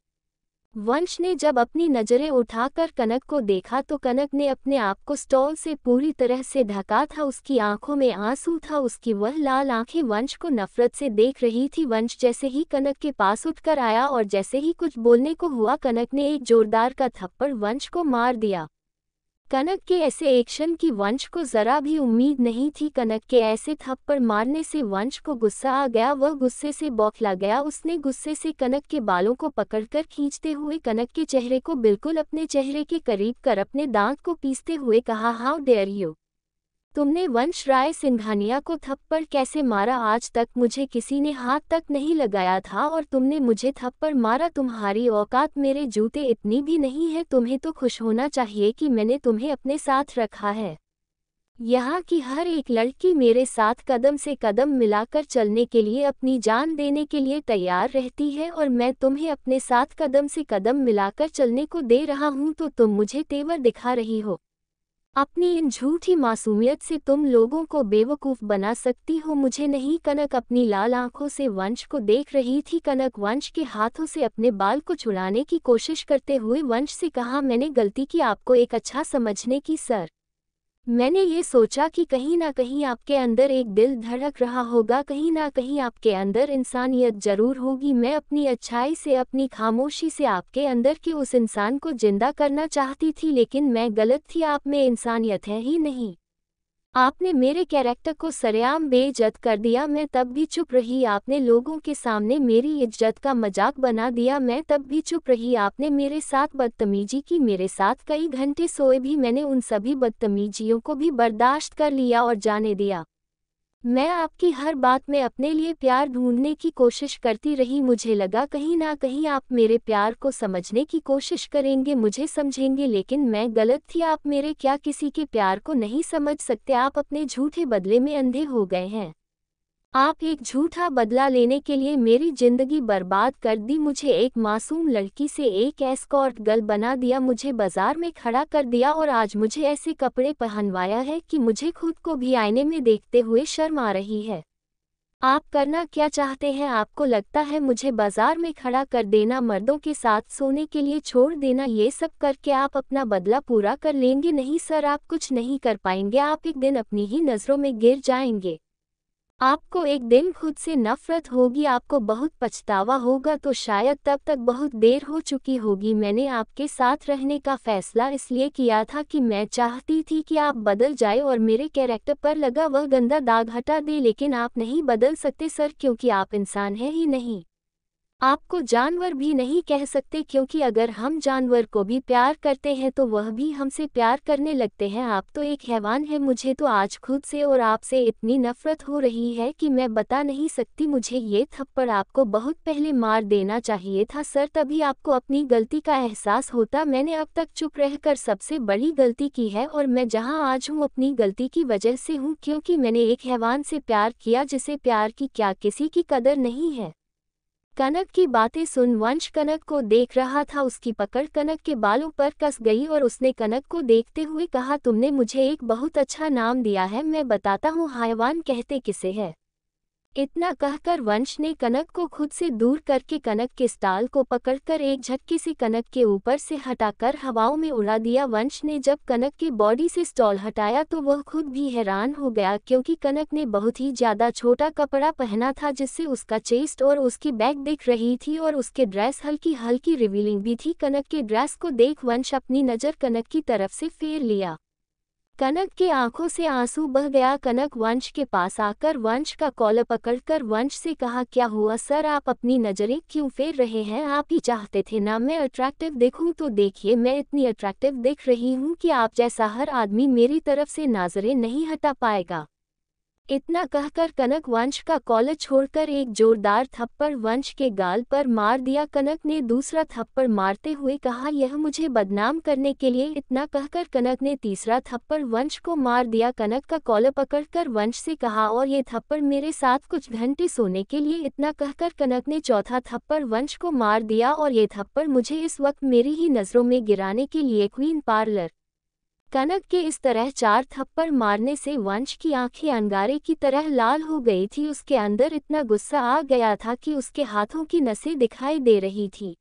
वंश ने जब अपनी नजरें उठाकर कनक को देखा तो कनक ने अपने आप को स्टॉल से पूरी तरह से ढका था। उसकी आंखों में आंसू था। उसकी वह लाल आंखें वंश को नफरत से देख रही थी। वंश जैसे ही कनक के पास उठकर आया और जैसे ही कुछ बोलने को हुआ, कनक ने एक जोरदार का थप्पड़ वंश को मार दिया। कनक के ऐसे एक्शन की वंश को जरा भी उम्मीद नहीं थी। कनक के ऐसे थप्पड़ मारने से वंश को गुस्सा आ गया। वह गुस्से से बौखला गया। उसने गुस्से से कनक के बालों को पकड़कर खींचते हुए कनक के चेहरे को बिल्कुल अपने चेहरे के करीब कर अपने दांत को पीसते हुए कहा, हाउ डेयर यू, तुमने वंश राय सिंघानिया को थप्पड़ कैसे मारा? आज तक मुझे किसी ने हाथ तक नहीं लगाया था और तुमने मुझे थप्पड़ मारा। तुम्हारी औकात मेरे जूते इतनी भी नहीं है। तुम्हें तो खुश होना चाहिए कि मैंने तुम्हें अपने साथ रखा है। यहाँ की हर एक लड़की मेरे साथ कदम से कदम मिलाकर चलने के लिए, अपनी जान देने के लिए तैयार रहती है और मैं तुम्हें अपने साथ कदम से कदम मिलाकर चलने को दे रहा हूँ, तो तुम मुझे तेवर दिखा रही हो। अपनी इन झूठी मासूमियत से तुम लोगों को बेवकूफ़ बना सकती हो, मुझे नहीं। कनक अपनी लाल आंखों से वंश को देख रही थी। कनक वंश के हाथों से अपने बाल को छुड़ाने की कोशिश करते हुए वंश से कहा, मैंने गलती की आपको एक अच्छा समझने की सर। मैंने ये सोचा कि कहीं ना कहीं आपके अंदर एक दिल धड़क रहा होगा, कहीं ना कहीं आपके अंदर इंसानियत जरूर होगी। मैं अपनी अच्छाई से, अपनी खामोशी से आपके अंदर के उस इंसान को जिंदा करना चाहती थी, लेकिन मैं गलत थी। आप में इंसानियत है ही नहीं। आपने मेरे कैरेक्टर को सरेआम बेइज्जत कर दिया। मैं तब भी चुप रही। आपने लोगों के सामने मेरी इज्जत का मजाक बना दिया। मैं तब भी चुप रही। आपने मेरे साथ बदतमीजी की, मेरे साथ कई घंटे सोए भी। मैंने उन सभी बदतमीजियों को भी बर्दाश्त कर लिया और जाने दिया। मैं आपकी हर बात में अपने लिए प्यार ढूंढने की कोशिश करती रही। मुझे लगा कहीं ना कहीं आप मेरे प्यार को समझने की कोशिश करेंगे, मुझे समझेंगे, लेकिन मैं गलत थी। आप मेरे क्या किसी के प्यार को नहीं समझ सकते। आप अपने झूठे बदले में अंधे हो गए हैं। आप एक झूठा बदला लेने के लिए मेरी जिंदगी बर्बाद कर दी। मुझे एक मासूम लड़की से एक एस्कॉर्ट गर्ल बना दिया, मुझे बाजार में खड़ा कर दिया और आज मुझे ऐसे कपड़े पहनवाया है कि मुझे खुद को भी आईने में देखते हुए शर्म आ रही है। आप करना क्या चाहते हैं? आपको लगता है मुझे बाजार में खड़ा कर देना, मर्दों के साथ सोने के लिए छोड़ देना, ये सब करके आप अपना बदला पूरा कर लेंगे? नहीं सर, आप कुछ नहीं कर पाएंगे। आप एक दिन अपनी ही नज़रों में गिर जाएंगे। आपको एक दिन खुद से नफरत होगी, आपको बहुत पछतावा होगा, तो शायद तब तक बहुत देर हो चुकी होगी। मैंने आपके साथ रहने का फैसला इसलिए किया था कि मैं चाहती थी कि आप बदल जाए और मेरे कैरेक्टर पर लगा वह गंदा दाग हटा दे, लेकिन आप नहीं बदल सकते सर, क्योंकि आप इंसान हैं ही नहीं। आपको जानवर भी नहीं कह सकते, क्योंकि अगर हम जानवर को भी प्यार करते हैं तो वह भी हमसे प्यार करने लगते हैं। आप तो एक हैवान है। मुझे तो आज खुद से और आपसे इतनी नफरत हो रही है कि मैं बता नहीं सकती। मुझे ये थप्पड़ आपको बहुत पहले मार देना चाहिए था सर, तभी आपको अपनी गलती का एहसास होता। मैंने अब तक चुप रहकर सबसे बड़ी गलती की है और मैं जहां आज हूं अपनी गलती की वजह से हूं, क्योंकि मैंने एक हैवान से प्यार किया जिसे प्यार की क्या किसी की कदर नहीं है। कनक की बातें सुन वंश कनक को देख रहा था। उसकी पकड़ कनक के बालों पर कस गई और उसने कनक को देखते हुए कहा, तुमने मुझे एक बहुत अच्छा नाम दिया है, मैं बताता हूँ हैवान कहते किसे है। इतना कहकर वंश ने कनक को खुद से दूर करके कनक के स्टाल को पकड़कर एक झटके से कनक के ऊपर से हटाकर हवाओं में उड़ा दिया। वंश ने जब कनक के बॉडी से स्टॉल हटाया तो वह खुद भी हैरान हो गया, क्योंकि कनक ने बहुत ही ज्यादा छोटा कपड़ा पहना था जिससे उसका चेस्ट और उसकी बैक दिख रही थी और उसके ड्रेस हल्की हल्की रिवीलिंग भी थी। कनक के ड्रेस को देख वंश अपनी नज़र कनक की तरफ से फेर लिया। कनक के आंखों से आंसू बह गया। कनक वंश के पास आकर वंश का कॉलर पकड़कर वंश से कहा, क्या हुआ सर, आप अपनी नज़रें क्यों फेर रहे हैं? आप ही चाहते थे ना मैं अट्रैक्टिव दिखूं, तो देखिए मैं इतनी अट्रैक्टिव दिख रही हूं कि आप जैसा हर आदमी मेरी तरफ से नज़रें नहीं हटा पाएगा। इतना कहकर कनक वंश का कॉलर छोड़कर एक जोरदार थप्पड़ वंश के गाल पर मार दिया। कनक ने दूसरा थप्पड़ मारते हुए कहा, यह मुझे बदनाम करने के लिए। इतना कहकर कनक ने तीसरा थप्पड़ वंश को मार दिया। कनक का कॉलर पकड़कर वंश से कहा, और ये थप्पड़ मेरे साथ कुछ घंटे सोने के लिए। इतना कहकर कनक ने चौथा थप्पड़ वंश को मार दिया, और ये थप्पड़ मुझे इस वक्त मेरी ही नज़रों में गिराने के लिए। Queen parlour. कनक के इस तरह 4 थप्पड़ मारने से वंश की आंखें अंगारे की तरह लाल हो गई थी। उसके अंदर इतना गुस्सा आ गया था कि उसके हाथों की नसें दिखाई दे रही थी।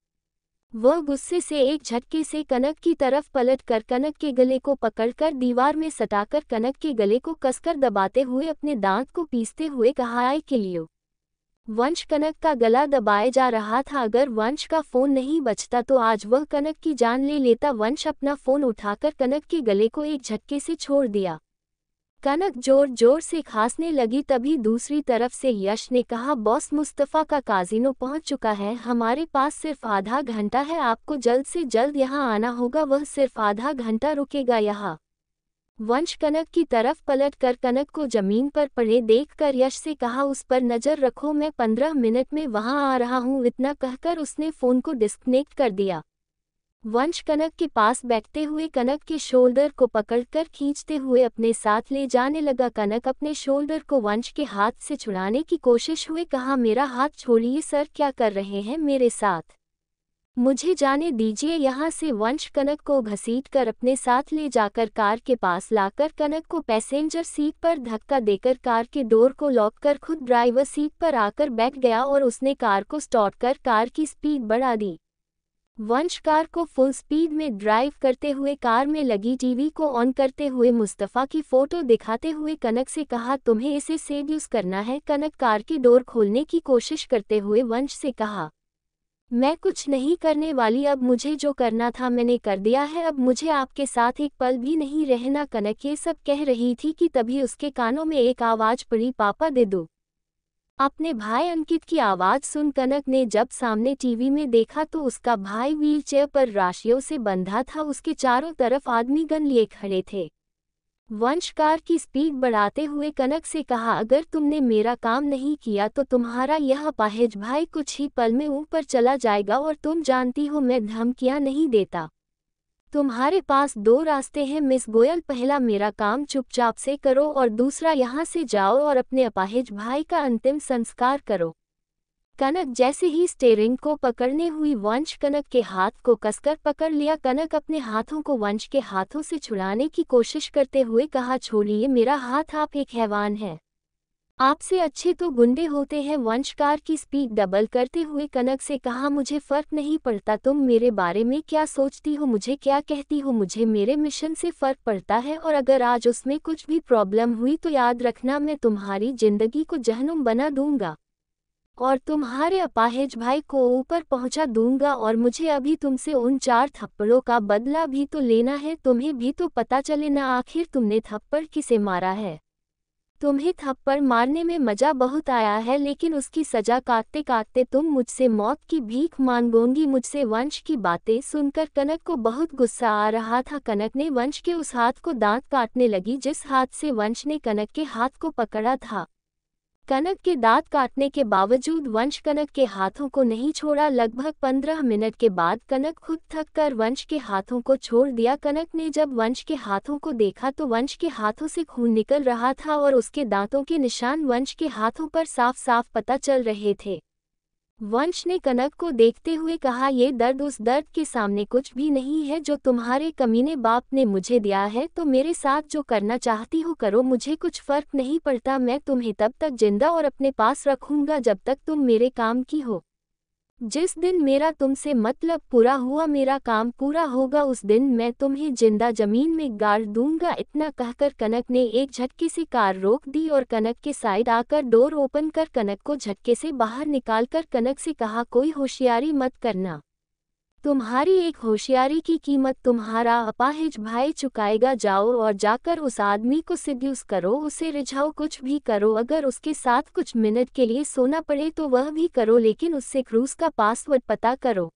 वह गुस्से से एक झटके से कनक की तरफ पलटकर कनक के गले को पकड़कर दीवार में सटाकर कनक के गले को कसकर दबाते हुए अपने दांत को पीसते हुए कहा, आई किल यू। वंश कनक का गला दबाए जा रहा था। अगर वंश का फोन नहीं बचता तो आज वह कनक की जान ले लेता। वंश अपना फोन उठाकर कनक के गले को एक झटके से छोड़ दिया। कनक जोर जोर से खांसने लगी। तभी दूसरी तरफ से यश ने कहा, बॉस, मुस्तफ़ा का काजिनो पहुंच चुका है। हमारे पास सिर्फ आधा घंटा है। आपको जल्द से जल्द यहां आना होगा। वह सिर्फ आधा घंटा रुकेगा यहाँ। वंश कनक की तरफ पलटकर कनक को जमीन पर पड़े देखकर यश से कहा, उस पर नज़र रखो, मैं 15 मिनट में वहां आ रहा हूं। इतना कहकर उसने फ़ोन को डिस्कनेक्ट कर दिया। वंश कनक के पास बैठते हुए कनक के शोल्डर को पकड़कर खींचते हुए अपने साथ ले जाने लगा। कनक अपने शोल्डर को वंश के हाथ से छुड़ाने की कोशिश हुई। कहा, मेरा हाथ छोड़िए सर, क्या कर रहे हैं मेरे साथ, मुझे जाने दीजिए यहाँ से। वंश कनक को घसीटकर अपने साथ ले जाकर कार के पास लाकर कनक को पैसेंजर सीट पर धक्का देकर कार के डोर को लॉक कर खुद ड्राइवर सीट पर आकर बैठ गया और उसने कार को स्टार्ट कर कार की स्पीड बढ़ा दी। वंश कार को फुल स्पीड में ड्राइव करते हुए कार में लगी टीवी को ऑन करते हुए मुस्तफ़ा की फ़ोटो दिखाते हुए कनक से कहा, तुम्हें इसे सेड्यूस करना है। कनक कार की डोर खोलने की कोशिश करते हुए वंश से कहा, मैं कुछ नहीं करने वाली। अब मुझे जो करना था मैंने कर दिया है। अब मुझे आपके साथ एक पल भी नहीं रहना। कनक ये सब कह रही थी कि तभी उसके कानों में एक आवाज़ पड़ी, पापा दे दो। अपने भाई अंकित की आवाज़ सुन कनक ने जब सामने टीवी में देखा तो उसका भाई व्हीलचेयर पर राशियों से बंधा था। उसके चारों तरफ आदमी गन लिए खड़े थे। वंश कार की स्पीड बढ़ाते हुए कनक से कहा, अगर तुमने मेरा काम नहीं किया तो तुम्हारा यह अपाहिज भाई कुछ ही पल में ऊपर चला जाएगा। और तुम जानती हो मैं धमकियां नहीं देता। तुम्हारे पास 2 रास्ते हैं मिस गोयल, पहला मेरा काम चुपचाप से करो और दूसरा यहाँ से जाओ और अपने अपाहिज भाई का अंतिम संस्कार करो। कनक जैसे ही स्टीयरिंग को पकड़ने हुई वंश कनक के हाथ को कसकर पकड़ लिया। कनक अपने हाथों को वंश के हाथों से छुड़ाने की कोशिश करते हुए कहा, छोड़िए मेरा हाथ, आप एक हैवान हैं। आपसे अच्छे तो गुंडे होते हैं। वंश कार की स्पीड डबल करते हुए कनक से कहा, मुझे फर्क नहीं पड़ता तुम मेरे बारे में क्या सोचती हो, मुझे क्या कहती हो, मुझे मेरे मिशन से फर्क पड़ता है। और अगर आज उसमें कुछ भी प्रॉब्लम हुई तो याद रखना मैं तुम्हारी जिंदगी को जहन्नुम बना दूंगा और तुम्हारे अपाहिज भाई को ऊपर पहुंचा दूंगा। और मुझे अभी तुमसे उन 4 थप्पड़ों का बदला भी तो लेना है। तुम्हें भी तो पता चले ना आखिर तुमने थप्पड़ किसे मारा है। तुम्हें थप्पड़ मारने में मजा बहुत आया है, लेकिन उसकी सजा काटते काटते तुम मुझसे मौत की भीख मांगोगी मुझसे। वंश की बातें सुनकर कनक को बहुत गुस्सा आ रहा था। कनक ने वंश के उस हाथ को दांत काटने लगी जिस हाथ से वंश ने कनक के हाथ को पकड़ा था। कनक के दांत काटने के बावजूद वंश कनक के हाथों को नहीं छोड़ा। लगभग 15 मिनट के बाद कनक खुद थक कर वंश के हाथों को छोड़ दिया। कनक ने जब वंश के हाथों को देखा तो वंश के हाथों से खून निकल रहा था और उसके दांतों के निशान वंश के हाथों पर साफ साफ पता चल रहे थे। वंश ने कनक को देखते हुए कहा, ये दर्द उस दर्द के सामने कुछ भी नहीं है जो तुम्हारे कमीने बाप ने मुझे दिया है। तो मेरे साथ जो करना चाहती हो करो, मुझे कुछ फर्क नहीं पड़ता। मैं तुम्हें तब तक जिंदा और अपने पास रखूंगा जब तक तुम मेरे काम की हो। जिस दिन मेरा तुमसे मतलब पूरा हुआ, मेरा काम पूरा होगा, उस दिन मैं तुम्हें जिंदा जमीन में गाड़ दूंगा। इतना कहकर कनक ने एक झटके से कार रोक दी और कनक के साइड आकर डोर ओपन कर कनक को झटके से बाहर निकालकर कनक से कहा, कोई होशियारी मत करना। तुम्हारी एक होशियारी की कीमत तुम्हारा अपाहिज भाई चुकाएगा। जाओ और जाकर उस आदमी को सेड्यूस करो, उसे रिझाओ, कुछ भी करो। अगर उसके साथ कुछ मिनट के लिए सोना पड़े तो वह भी करो, लेकिन उससे क्रूज का पासवर्ड पता करो।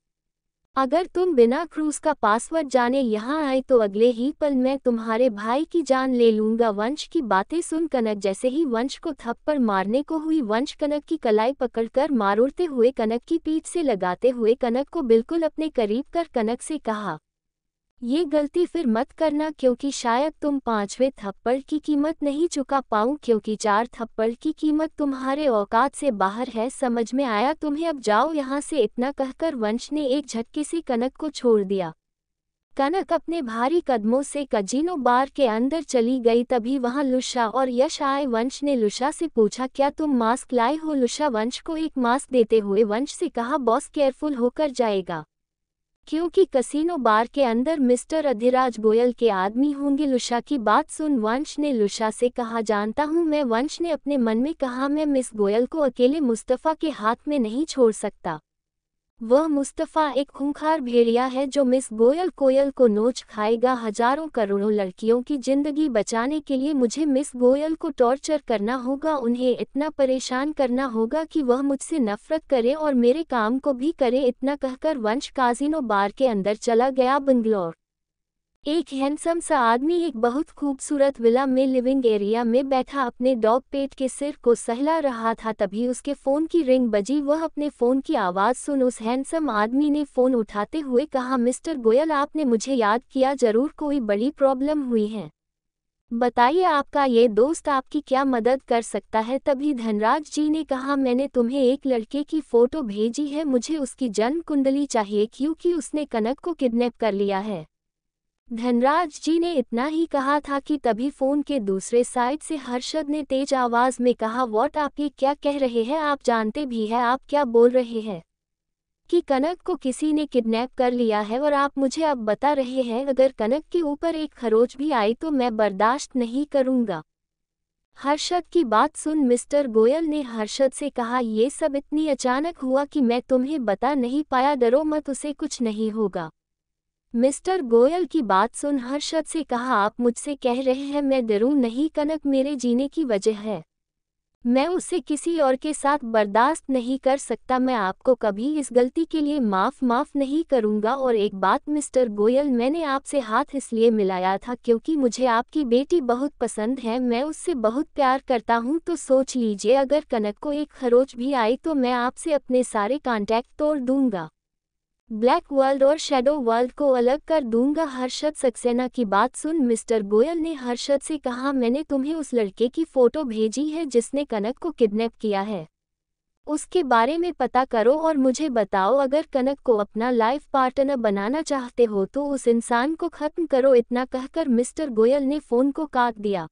अगर तुम बिना क्रूज का पासवर्ड जाने यहाँ आए तो अगले ही पल मैं तुम्हारे भाई की जान ले लूंगा। वंश की बातें सुन कनक जैसे ही वंश को थप्पड़ मारने को हुई, वंश कनक की कलाई पकड़कर मारोड़ते हुए कनक की पीठ से लगाते हुए कनक को बिल्कुल अपने करीब कर कनक से कहा, ये गलती फिर मत करना, क्योंकि शायद तुम 5वें थप्पड़ की कीमत नहीं चुका पाऊं, क्योंकि 4 थप्पड़ की कीमत तुम्हारे औकात से बाहर है। समझ में आया तुम्हें? अब जाओ यहाँ से। इतना कहकर वंश ने एक झटके से कनक को छोड़ दिया। कनक अपने भारी कदमों से कजिनो बार के अंदर चली गई। तभी वहां लुशा और यश आए। वंश ने लुशा से पूछा, क्या तुम मास्क लाए हो? लुशा वंश को एक मास्क देते हुए वंश से कहा, बॉस केयरफुल होकर जाएगा, क्योंकि कसिनो बार के अंदर मिस्टर अधिराज गोयल के आदमी होंगे। लुशा की बात सुन वंश ने लुशा से कहा, जानता हूं मैं। वंश ने अपने मन में कहा, मैं मिस गोयल को अकेले मुस्तफ़ा के हाथ में नहीं छोड़ सकता। वह मुस्तफ़ा एक खूंखार भेड़िया है जो मिस गोयल कोयल को नोच खाएगा। हजारों करोड़ों लड़कियों की जिंदगी बचाने के लिए मुझे मिस गोयल को टॉर्चर करना होगा, उन्हें इतना परेशान करना होगा कि वह मुझसे नफरत करे और मेरे काम को भी करे। इतना कहकर वंश काजिनो बार के अंदर चला गया। बंगलौर एक हैंडसम सा आदमी एक बहुत खूबसूरत विला में लिविंग एरिया में बैठा अपने डॉग पेट के सिर को सहला रहा था। तभी उसके फ़ोन की रिंग बजी। वह अपने फ़ोन की आवाज़ सुन उस हैंडसम आदमी ने फ़ोन उठाते हुए कहा, मिस्टर गोयल, आपने मुझे याद किया, ज़रूर कोई बड़ी प्रॉब्लम हुई है, बताइए आपका ये दोस्त आपकी क्या मदद कर सकता है? तभी धनराज जी ने कहा, मैंने तुम्हें एक लड़के की फ़ोटो भेजी है, मुझे उसकी जन्म कुंडली चाहिए क्योंकि उसने कनक को किडनैप कर लिया है। धनराज जी ने इतना ही कहा था कि तभी फोन के दूसरे साइड से हर्षद ने तेज आवाज में कहा, व्हाट, आप ये क्या कह रहे हैं? आप जानते भी हैं आप क्या बोल रहे हैं कि कनक को किसी ने किडनैप कर लिया है, और आप मुझे अब बता रहे हैं अगर कनक के ऊपर एक खरोच भी आई तो मैं बर्दाश्त नहीं करूंगा। हर्षद की बात सुन मिस्टर गोयल ने हर्षद से कहा, ये सब इतनी अचानक हुआ कि मैं तुम्हें बता नहीं पाया, डरो मत, उसे कुछ नहीं होगा। मिस्टर गोयल की बात सुन हर्षद से कहा, आप मुझसे कह रहे हैं मैं डरूं नहीं? कनक मेरे जीने की वजह है, मैं उसे किसी और के साथ बर्दाश्त नहीं कर सकता। मैं आपको कभी इस गलती के लिए माफ़ नहीं करूंगा। और एक बात मिस्टर गोयल, मैंने आपसे हाथ इसलिए मिलाया था क्योंकि मुझे आपकी बेटी बहुत पसंद है, मैं उससे बहुत प्यार करता हूं। तो सोच लीजिए अगर कनक को एक खरोच भी आई तो मैं आपसे अपने सारे कॉन्टैक्ट तोड़ दूंगा, ब्लैक वर्ल्ड और शैडो वर्ल्ड को अलग कर दूंगा। हर्षद सक्सेना की बात सुन मिस्टर गोयल ने हर्षद से कहा, मैंने तुम्हें उस लड़के की फ़ोटो भेजी है जिसने कनक को किडनैप किया है, उसके बारे में पता करो और मुझे बताओ। अगर कनक को अपना लाइफ पार्टनर बनाना चाहते हो तो उस इंसान को ख़त्म करो। इतना कहकर मिस्टर गोयल ने फ़ोन को काट दिया।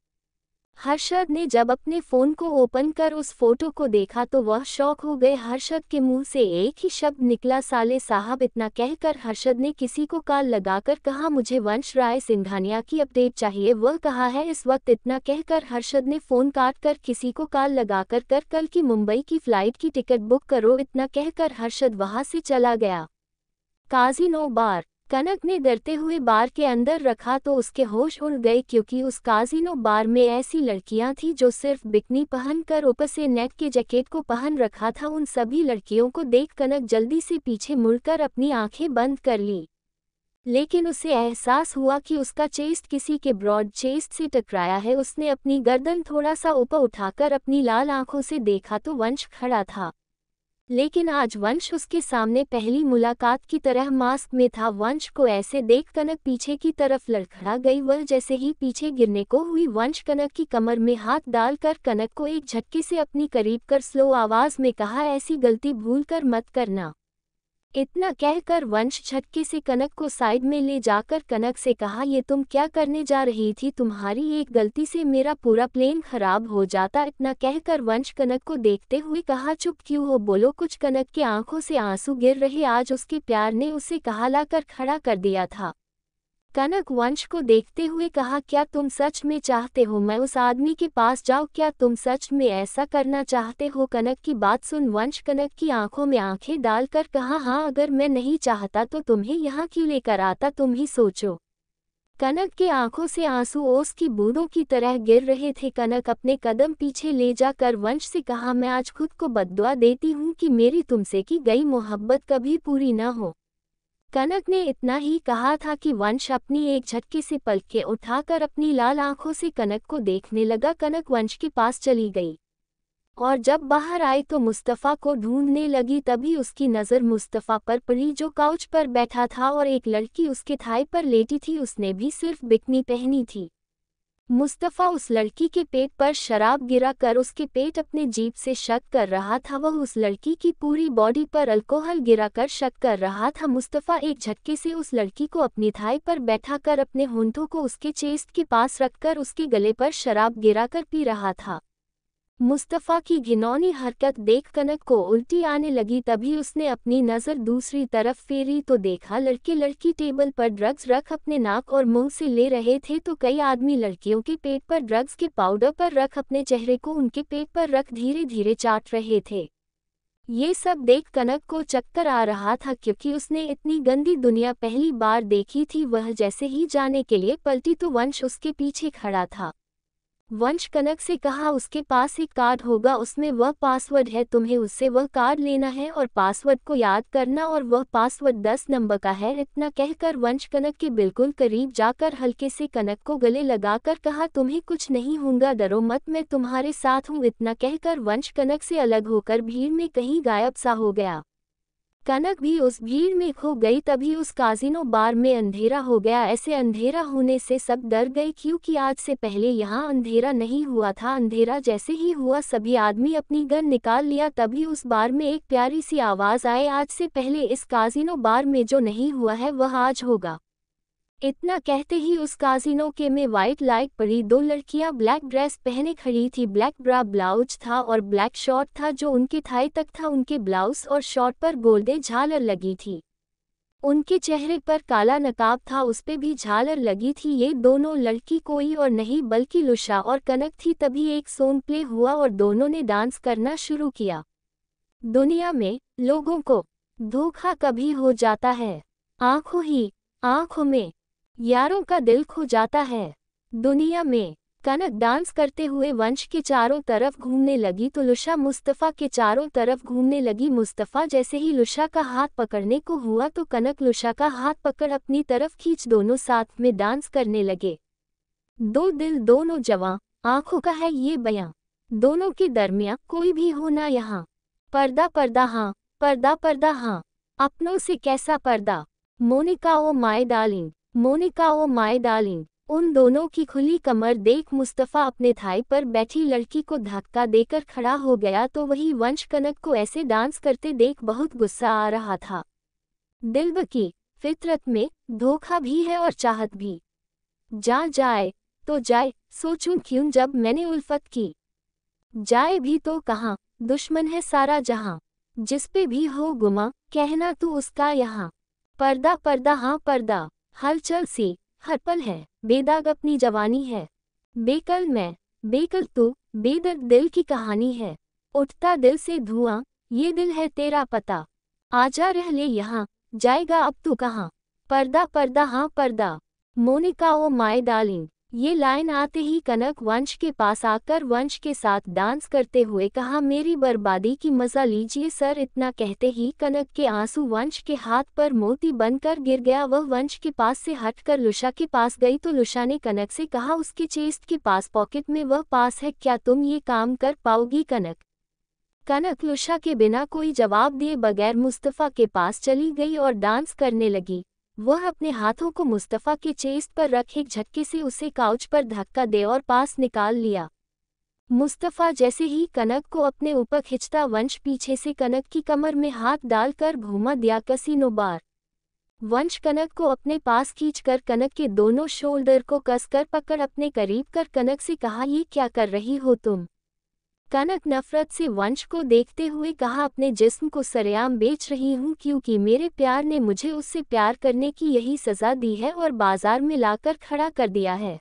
हर्षद ने जब अपने फ़ोन को ओपन कर उस फोटो को देखा तो वह शॉक हो गए। हर्षद के मुंह से एक ही शब्द निकला, साले साहब। इतना कहकर हर्षद ने किसी को कॉल लगाकर कहा, मुझे वंश राय सिंघानिया की अपडेट चाहिए, वह कहाँ है इस वक्त? इतना कहकर हर्षद ने फ़ोन काट कर किसी को कॉल लगाकर कल की मुंबई की फ़्लाइट की टिकट बुक करो। इतना कहकर हर्षद वहां से चला गया। काजिनो बार कनक ने डरते हुए बार के अंदर रखा तो उसके होश उड़ गए, क्योंकि उस काजिनो बार में ऐसी लड़कियां थीं जो सिर्फ बिकनी पहनकर ऊपर से नेट के जैकेट को पहन रखा था। उन सभी लड़कियों को देख कनक जल्दी से पीछे मुड़कर अपनी आंखें बंद कर ली, लेकिन उसे एहसास हुआ कि उसका चेस्ट किसी के ब्रॉड चेस्ट से टकराया है। उसने अपनी गर्दन थोड़ा सा ऊपर उठाकर अपनी लाल आंखों से देखा तो वंश खड़ा था, लेकिन आज वंश उसके सामने पहली मुलाकात की तरह मास्क में था। वंश को ऐसे देख कनक पीछे की तरफ लड़खड़ा गई। वह जैसे ही पीछे गिरने को हुई, वंश कनक की कमर में हाथ डालकर कनक को एक झटके से अपनी करीब कर स्लो आवाज में कहा, ऐसी गलती भूल कर मत करना। इतना कहकर वंश झटके से कनक को साइड में ले जाकर कनक से कहा, ये तुम क्या करने जा रही थी? तुम्हारी एक गलती से मेरा पूरा प्लेन खराब हो जाता। इतना कहकर वंश कनक को देखते हुए कहा, चुप क्यों हो, बोलो कुछ। कनक की आंखों से आंसू गिर रहे। आज उसके प्यार ने उसे कहा लाकर खड़ा कर दिया था। कनक वंश को देखते हुए कहा, क्या तुम सच में चाहते हो मैं उस आदमी के पास जाऊं? क्या तुम सच में ऐसा करना चाहते हो? कनक की बात सुन वंश कनक की आंखों में आंखें डालकर कहा, हाँ, अगर मैं नहीं चाहता तो तुम्हें यहाँ क्यों लेकर आता, तुम ही सोचो। कनक के आंखों से आंसू ओस की बूंदों की तरह गिर रहे थे। कनक अपने कदम पीछे ले जाकर वंश से कहा, मैं आज खुद को बद्दुआ देती हूँ कि मेरी तुमसे की गई मोहब्बत कभी पूरी न हो। कनक ने इतना ही कहा था कि वंश अपनी एक झटके से पलक के उठाकर अपनी लाल आंखों से कनक को देखने लगा। कनक वंश के पास चली गई और जब बाहर आई तो मुस्तफ़ा को ढूंढने लगी। तभी उसकी नज़र मुस्तफ़ा पर पड़ी जो काउच पर बैठा था और एक लड़की उसके थाई पर लेटी थी। उसने भी सिर्फ बिकनी पहनी थी। मुस्तफ़ा उस लड़की के पेट पर शराब गिरा कर उसके पेट अपने जीभ से शक कर रहा था। वह उस लड़की की पूरी बॉडी पर अल्कोहल गिरा कर शक कर रहा था। मुस्तफ़ा एक झटके से उस लड़की को अपनी थाई पर बैठाकर अपने होंठों को उसके चेस्ट के पास रखकर उसके गले पर शराब गिरा कर पी रहा था। मुस्तफ़ा की घिनौनी हरकत देख कनक को उल्टी आने लगी। तभी उसने अपनी नज़र दूसरी तरफ फेरी तो देखा लड़की टेबल पर ड्रग्स रख अपने नाक और मुंह से ले रहे थे, तो कई आदमी लड़कियों के पेट पर ड्रग्स के पाउडर पर रख अपने चेहरे को उनके पेट पर रख धीरे धीरे चाट रहे थे। ये सब देख कनक को चक्कर आ रहा था क्योंकि उसने इतनी गंदी दुनिया पहली बार देखी थी। वह जैसे ही जाने के लिए पलटी तो वंश उसके पीछे खड़ा था। वंश कनक से कहा उसके पास एक कार्ड होगा, उसमें वह पासवर्ड है, तुम्हें उससे वह कार्ड लेना है और पासवर्ड को याद करना और वह पासवर्ड 10 नंबर का है। इतना कहकर वंश कनक के बिल्कुल करीब जाकर हल्के से कनक को गले लगाकर कहा तुम्हें कुछ नहीं होगा, डरो मत, मैं तुम्हारे साथ हूँ। इतना कहकर वंश कनक से अलग होकर भीड़ में कहीं गायब सा हो गया। कनक भी उस भीड़ में खो गई। तभी उस काजिनो बार में अंधेरा हो गया। ऐसे अंधेरा होने से सब डर गए क्योंकि आज से पहले यहाँ अंधेरा नहीं हुआ था। अंधेरा जैसे ही हुआ सभी आदमी अपनी गन निकाल लिया। तभी उस बार में एक प्यारी सी आवाज़ आए, आज से पहले इस काजिनो बार में जो नहीं हुआ है वह आज होगा। इतना कहते ही उस काजिनो के में वाइट लाइट पड़ी। दो लड़कियां ब्लैक ड्रेस पहने खड़ी थी, ब्लैक ब्रा ब्लाउज था और ब्लैक शॉर्ट था जो उनके थाई तक था। उनके ब्लाउज और शॉर्ट पर गोल्डन झालर लगी थी। उनके चेहरे पर काला नकाब था, उस पे भी झालर लगी थी। ये दोनों लड़की कोई और नहीं बल्कि लुशा और कनक थी। तभी एक सोन प्ले हुआ और दोनों ने डांस करना शुरू किया। दुनिया में लोगों को धोखा कभी हो जाता है, आंखों ही आंखों में यारों का दिल खो जाता है दुनिया में। कनक डांस करते हुए वंश के चारों तरफ घूमने लगी तो लुशा मुस्तफ़ा के चारों तरफ घूमने लगी। मुस्तफ़ा जैसे ही लुशा का हाथ पकड़ने को हुआ तो कनक लुशा का हाथ पकड़ अपनी तरफ खींच दोनों साथ में डांस करने लगे। दो दिल दोनों जवां, आंखों का है ये बयां, दोनों के दरमियां कोई भी हो ना यहाँ। पर्दा पर्दा हाँ, पर्दा पर्दा हाँ, अपनों से कैसा पर्दा। Monica oh my darling, Monica oh my darling. उन दोनों की खुली कमर देख मुस्तफ़ा अपने थाई पर बैठी लड़की को धक्का देकर खड़ा हो गया तो वही वंश कनक को ऐसे डांस करते देख बहुत गुस्सा आ रहा था। दिल की फितरत में धोखा भी है और चाहत भी। जा जाए तो जाए, सोचूं क्यों जब मैंने उल्फत की। जाए भी तो कहाँ, दुश्मन है सारा जहां, जिस पे भी हो गुमा कहना तू उसका यहाँ। पर्दा पर्दा हाँ पर्दा, हलचल सी हर पल है, बेदाग अपनी जवानी है, बेकल मैं बेकल तू, बेदर्द दिल की कहानी है। उठता दिल से धुआं, ये दिल है तेरा पता, आजा रह ले यहाँ, जाएगा अब तू कहाँ। पर्दा पर्दा हाँ पर्दा, मोनिका ओ माय डार्लिंग। ये लाइन आते ही कनक वंश के पास आकर वंश के साथ डांस करते हुए कहा मेरी बर्बादी की मजा लीजिए सर। इतना कहते ही कनक के आंसू वंश के हाथ पर मोती बनकर गिर गया। वह वंश के पास से हटकर लुशा के पास गई तो लुशा ने कनक से कहा उसके चेस्ट के पास पॉकेट में वह पास है, क्या तुम ये काम कर पाओगी कनक। कनक लुशा के बिना कोई जवाब दिए बगैर मुस्तफ़ा के पास चली गई और डांस करने लगी। वह अपने हाथों को मुस्तफ़ा के चेस्ट पर रख एक झटके से उसे काउच पर धक्का दे और पास निकाल लिया। मुस्तफ़ा जैसे ही कनक को अपने ऊपर खिंचता वंश पीछे से कनक की कमर में हाथ डालकर घुमा दिया कसीनो बार। वंश कनक को अपने पास खींचकर कनक के दोनों शोल्डर को कसकर पकड़ अपने करीब कर कनक से कहा ये क्या कर रही हो तुम। कनक नफरत से वंश को देखते हुए कहा अपने जिस्म को सरेआम बेच रही हूँ क्योंकि मेरे प्यार ने मुझे उससे प्यार करने की यही सज़ा दी है और बाजार में लाकर खड़ा कर दिया है।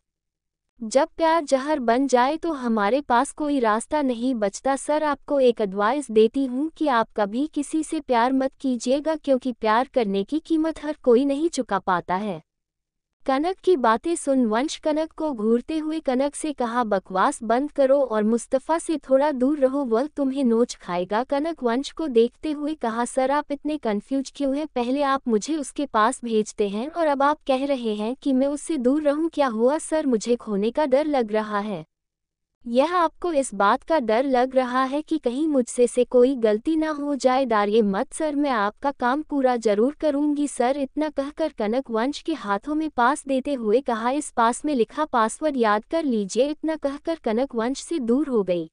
जब प्यार जहर बन जाए तो हमारे पास कोई रास्ता नहीं बचता। सर आपको एक एडवाइस देती हूँ कि आप कभी किसी से प्यार मत कीजिएगा क्योंकि प्यार करने की कीमत हर कोई नहीं चुका पाता है। कनक की बातें सुन वंश कनक को घूरते हुए कनक से कहा, बकवास बंद करो और मुस्तफ़ा से थोड़ा दूर रहो, वह तुम्हें नोच खाएगा। कनक वंश को देखते हुए कहा, सर आप इतने कंफ्यूज क्यों हैं? पहले आप मुझे उसके पास भेजते हैं और अब आप कह रहे हैं कि मैं उससे दूर रहूं। क्या हुआ सर? मुझे खोने का डर लग रहा है। यह आपको इस बात का डर लग रहा है कि कहीं मुझसे से कोई गलती ना हो जाए? डरिए मत सर, मैं आपका काम पूरा जरूर करूंगी सर। इतना कहकर कनक वंश के हाथों में पास देते हुए कहा, इस पास में लिखा पासवर्ड याद कर लीजिए। इतना कहकर कनक वंश से दूर हो गई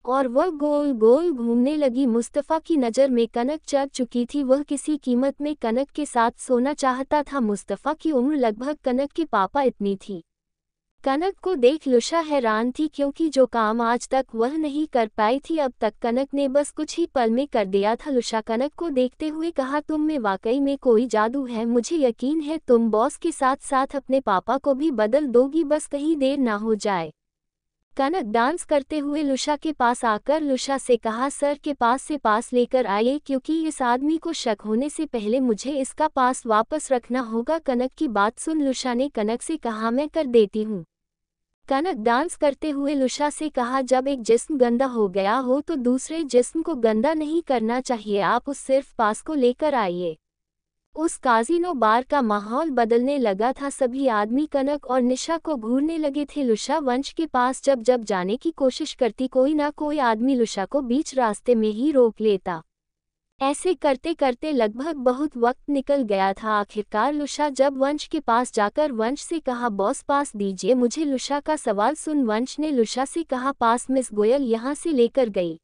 और वह गोल गोल घूमने लगी। मुस्तफ़ा की नज़र में कनक चढ़ चुकी थी। वह किसी कीमत में कनक के साथ सोना चाहता था। मुस्तफ़ा की उम्र लगभग कनक के पापा इतनी थी। कनक को देख लुशा हैरान थी, क्योंकि जो काम आज तक वह नहीं कर पाई थी अब तक कनक ने बस कुछ ही पल में कर दिया था। लुशा कनक को देखते हुए कहा, तुम में वाकई में कोई जादू है। मुझे यकीन है तुम बॉस के साथ साथ अपने पापा को भी बदल दोगी, बस कहीं देर ना हो जाए। कनक डांस करते हुए लुशा के पास आकर लुशा से कहा, सर के पास से पास लेकर आइए, क्योंकि इस आदमी को शक होने से पहले मुझे इसका पास वापस रखना होगा। कनक की बात सुन लुशा ने कनक से कहा, मैं कर देती हूँ। कनक डांस करते हुए लुशा से कहा, जब एक जिस्म गंदा हो गया हो तो दूसरे जिस्म को गंदा नहीं करना चाहिए। आप उस सिर्फ पास को लेकर आइए। उस काजिनो बार का माहौल बदलने लगा था। सभी आदमी कनक और निशा को घूरने लगे थे। लुशा वंश के पास जब जब जाने की कोशिश करती, कोई ना कोई आदमी लुशा को बीच रास्ते में ही रोक लेता। ऐसे करते करते लगभग बहुत वक्त निकल गया था। आखिरकार लुशा जब वंश के पास जाकर वंश से कहा, बॉस पास दीजिए मुझे। लुशा का सवाल सुन वंश ने लुशा से कहा, पास मिस गोयल यहाँ से लेकर गई।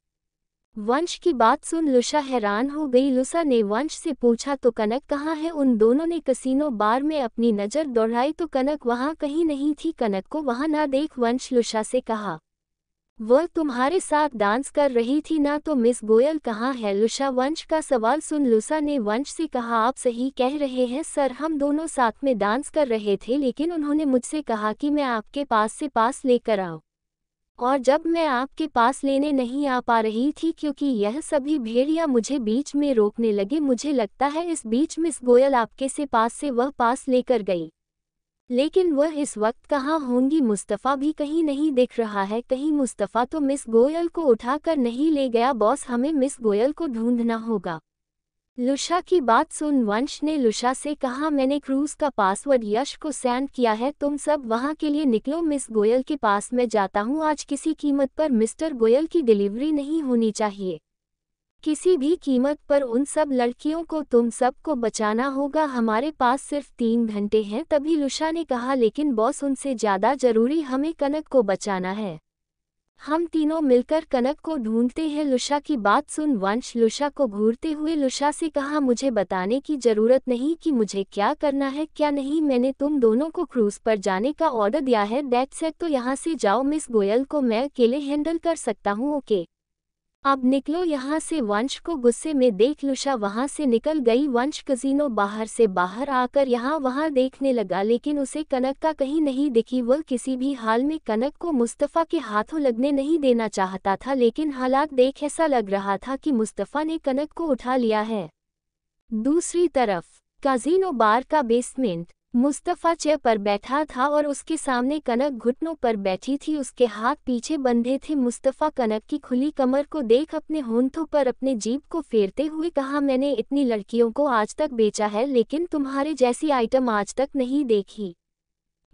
वंश की बात सुन लुशा हैरान हो गई। लुशा ने वंश से पूछा, तो कनक कहाँ है? उन दोनों ने कसीनो बार में अपनी नज़र दौड़ाई तो कनक वहाँ कहीं नहीं थी। कनक को वहाँ ना देख वंश लुशा से कहा, वह तुम्हारे साथ डांस कर रही थी ना? तो मिस गोयल कहाँ है? लुशा वंश का सवाल सुन लुशा ने वंश से कहा, आप सही कह रहे हैं सर, हम दोनों साथ में डांस कर रहे थे, लेकिन उन्होंने मुझसे कहा कि मैं आपके पास से पास लेकर आऊं। और जब मैं आपके पास लेने नहीं आ पा रही थी, क्योंकि यह सभी भेड़िया मुझे बीच में रोकने लगे। मुझे लगता है इस बीच मिस गोयल आपके से पास से वह पास लेकर गई, लेकिन वह इस वक्त कहाँ होंगी? मुस्तफ़ा भी कहीं नहीं दिख रहा है। कहीं मुस्तफ़ा तो मिस गोयल को उठाकर नहीं ले गया? बॉस, हमें मिस गोयल को ढूंढना होगा। लुशा की बात सुन वंश ने लुशा से कहा, मैंने क्रूज का पासवर्ड यश को सेंड किया है, तुम सब वहां के लिए निकलो। मिस गोयल के पास मैं जाता हूं। आज किसी कीमत पर मिस्टर गोयल की डिलीवरी नहीं होनी चाहिए। किसी भी कीमत पर उन सब लड़कियों को तुम सबको बचाना होगा। हमारे पास सिर्फ 3 घंटे हैं। तभी लुशा ने कहा, लेकिन बॉस, उनसे ज़्यादा जरूरी हमें कनक को बचाना है। हम तीनों मिलकर कनक को ढूंढते हैं। लुशा की बात सुन वंश लुशा को घूरते हुए लुशा से कहा, मुझे बताने की ज़रूरत नहीं कि मुझे क्या करना है क्या नहीं। मैंने तुम दोनों को क्रूज पर जाने का ऑर्डर दिया है, दैट्स इट। तो यहाँ से जाओ, मिस गोयल को मैं अकेले हैंडल कर सकता हूँ, ओके? अब निकलो यहाँ से। वंश को गुस्से में देख लुशा वहाँ से निकल गई। वंश कजीनो बाहर से बाहर आकर यहाँ वहाँ देखने लगा, लेकिन उसे कनक का कहीं नहीं दिखी। वह किसी भी हाल में कनक को मुस्तफ़ा के हाथों लगने नहीं देना चाहता था, लेकिन हालात देख ऐसा लग रहा था कि मुस्तफ़ा ने कनक को उठा लिया है। दूसरी तरफ काजीनो बार का बेसमेंट। मुस्तफ़ा चेयर पर बैठा था और उसके सामने कनक घुटनों पर बैठी थी। उसके हाथ पीछे बंधे थे। मुस्तफ़ा कनक की खुली कमर को देख अपने होंठों पर अपने जीभ को फेरते हुए कहा, मैंने इतनी लड़कियों को आज तक बेचा है, लेकिन तुम्हारे जैसी आइटम आज तक नहीं देखी।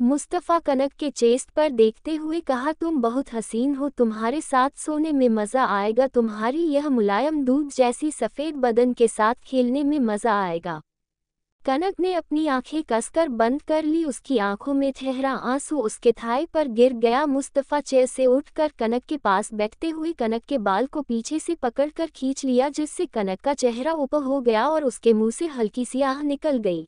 मुस्तफ़ा कनक के चेस्ट पर देखते हुए कहा, तुम बहुत हसीन हो, तुम्हारे साथ सोने में मज़ा आएगा, तुम्हारी यह मुलायम दूध जैसी सफ़ेद बदन के साथ खेलने में मज़ा आएगा। कनक ने अपनी आंखें कसकर बंद कर ली। उसकी आंखों में ठहरा आंसू उसके थाई पर गिर गया। मुस्तफ़ा चेयर से उठकर कनक के पास बैठते हुए कनक के बाल को पीछे से पकड़कर खींच लिया, जिससे कनक का चेहरा ऊपर हो गया और उसके मुंह से हल्की सी आह निकल गई।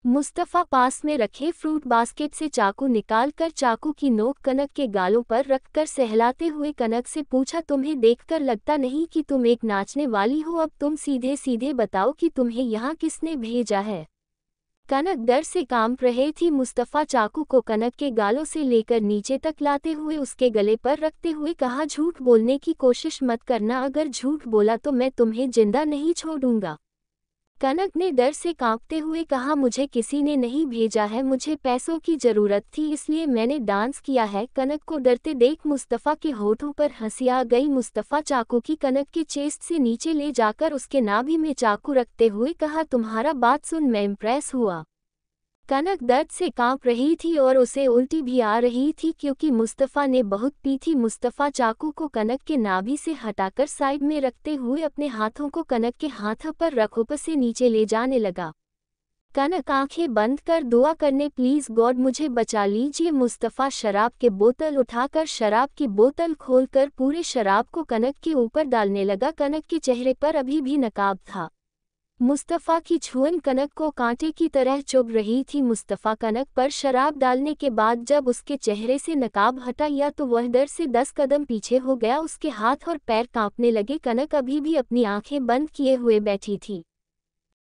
मुस्तफ़ा पास में रखे फ्रूट बास्केट से चाकू निकालकर चाकू की नोक कनक के गालों पर रखकर सहलाते हुए कनक से पूछा, तुम्हें देखकर लगता नहीं कि तुम एक नाचने वाली हो। अब तुम सीधे सीधे बताओ कि तुम्हें यहाँ किसने भेजा है? कनक डर से कांप रही थी। मुस्तफ़ा चाकू को कनक के गालों से लेकर नीचे तक लाते हुए उसके गले पर रखते हुए कहा, झूठ बोलने की कोशिश मत करना, अगर झूठ बोला तो मैं तुम्हें जिंदा नहीं छोड़ूंगा। कनक ने डर से कांपते हुए कहा, मुझे किसी ने नहीं भेजा है, मुझे पैसों की जरूरत थी इसलिए मैंने डांस किया है। कनक को डरते देख मुस्तफ़ा के होठों पर हंसी आ गई। मुस्तफ़ा चाकू की कनक के चेस्ट से नीचे ले जाकर उसके नाभि में चाकू रखते हुए कहा, तुम्हारा बात सुन मैं इम्प्रेस हुआ। कनक दर्द से कांप रही थी और उसे उल्टी भी आ रही थी क्योंकि मुस्तफ़ा ने बहुत पी थी। मुस्तफ़ा चाकू को कनक के नाभि से हटाकर साइड में रखते हुए अपने हाथों को कनक के हाथों पर रख ऊपर से नीचे ले जाने लगा। कनक आंखें बंद कर दुआ करने, प्लीज़ गॉड मुझे बचा लीजिए। मुस्तफ़ा शराब के बोतल उठाकर शराब की बोतल खोलकर पूरे शराब को कनक के ऊपर डालने लगा। कनक के चेहरे पर अभी भी नकाब था। मुस्तफ़ा की छुअन कनक को कांटे की तरह चुभ रही थी। मुस्तफ़ा कनक पर शराब डालने के बाद जब उसके चेहरे से नकाब हटा या तो वह डर से 10 कदम पीछे हो गया। उसके हाथ और पैर कांपने लगे। कनक अभी भी अपनी आंखें बंद किए हुए बैठी थी।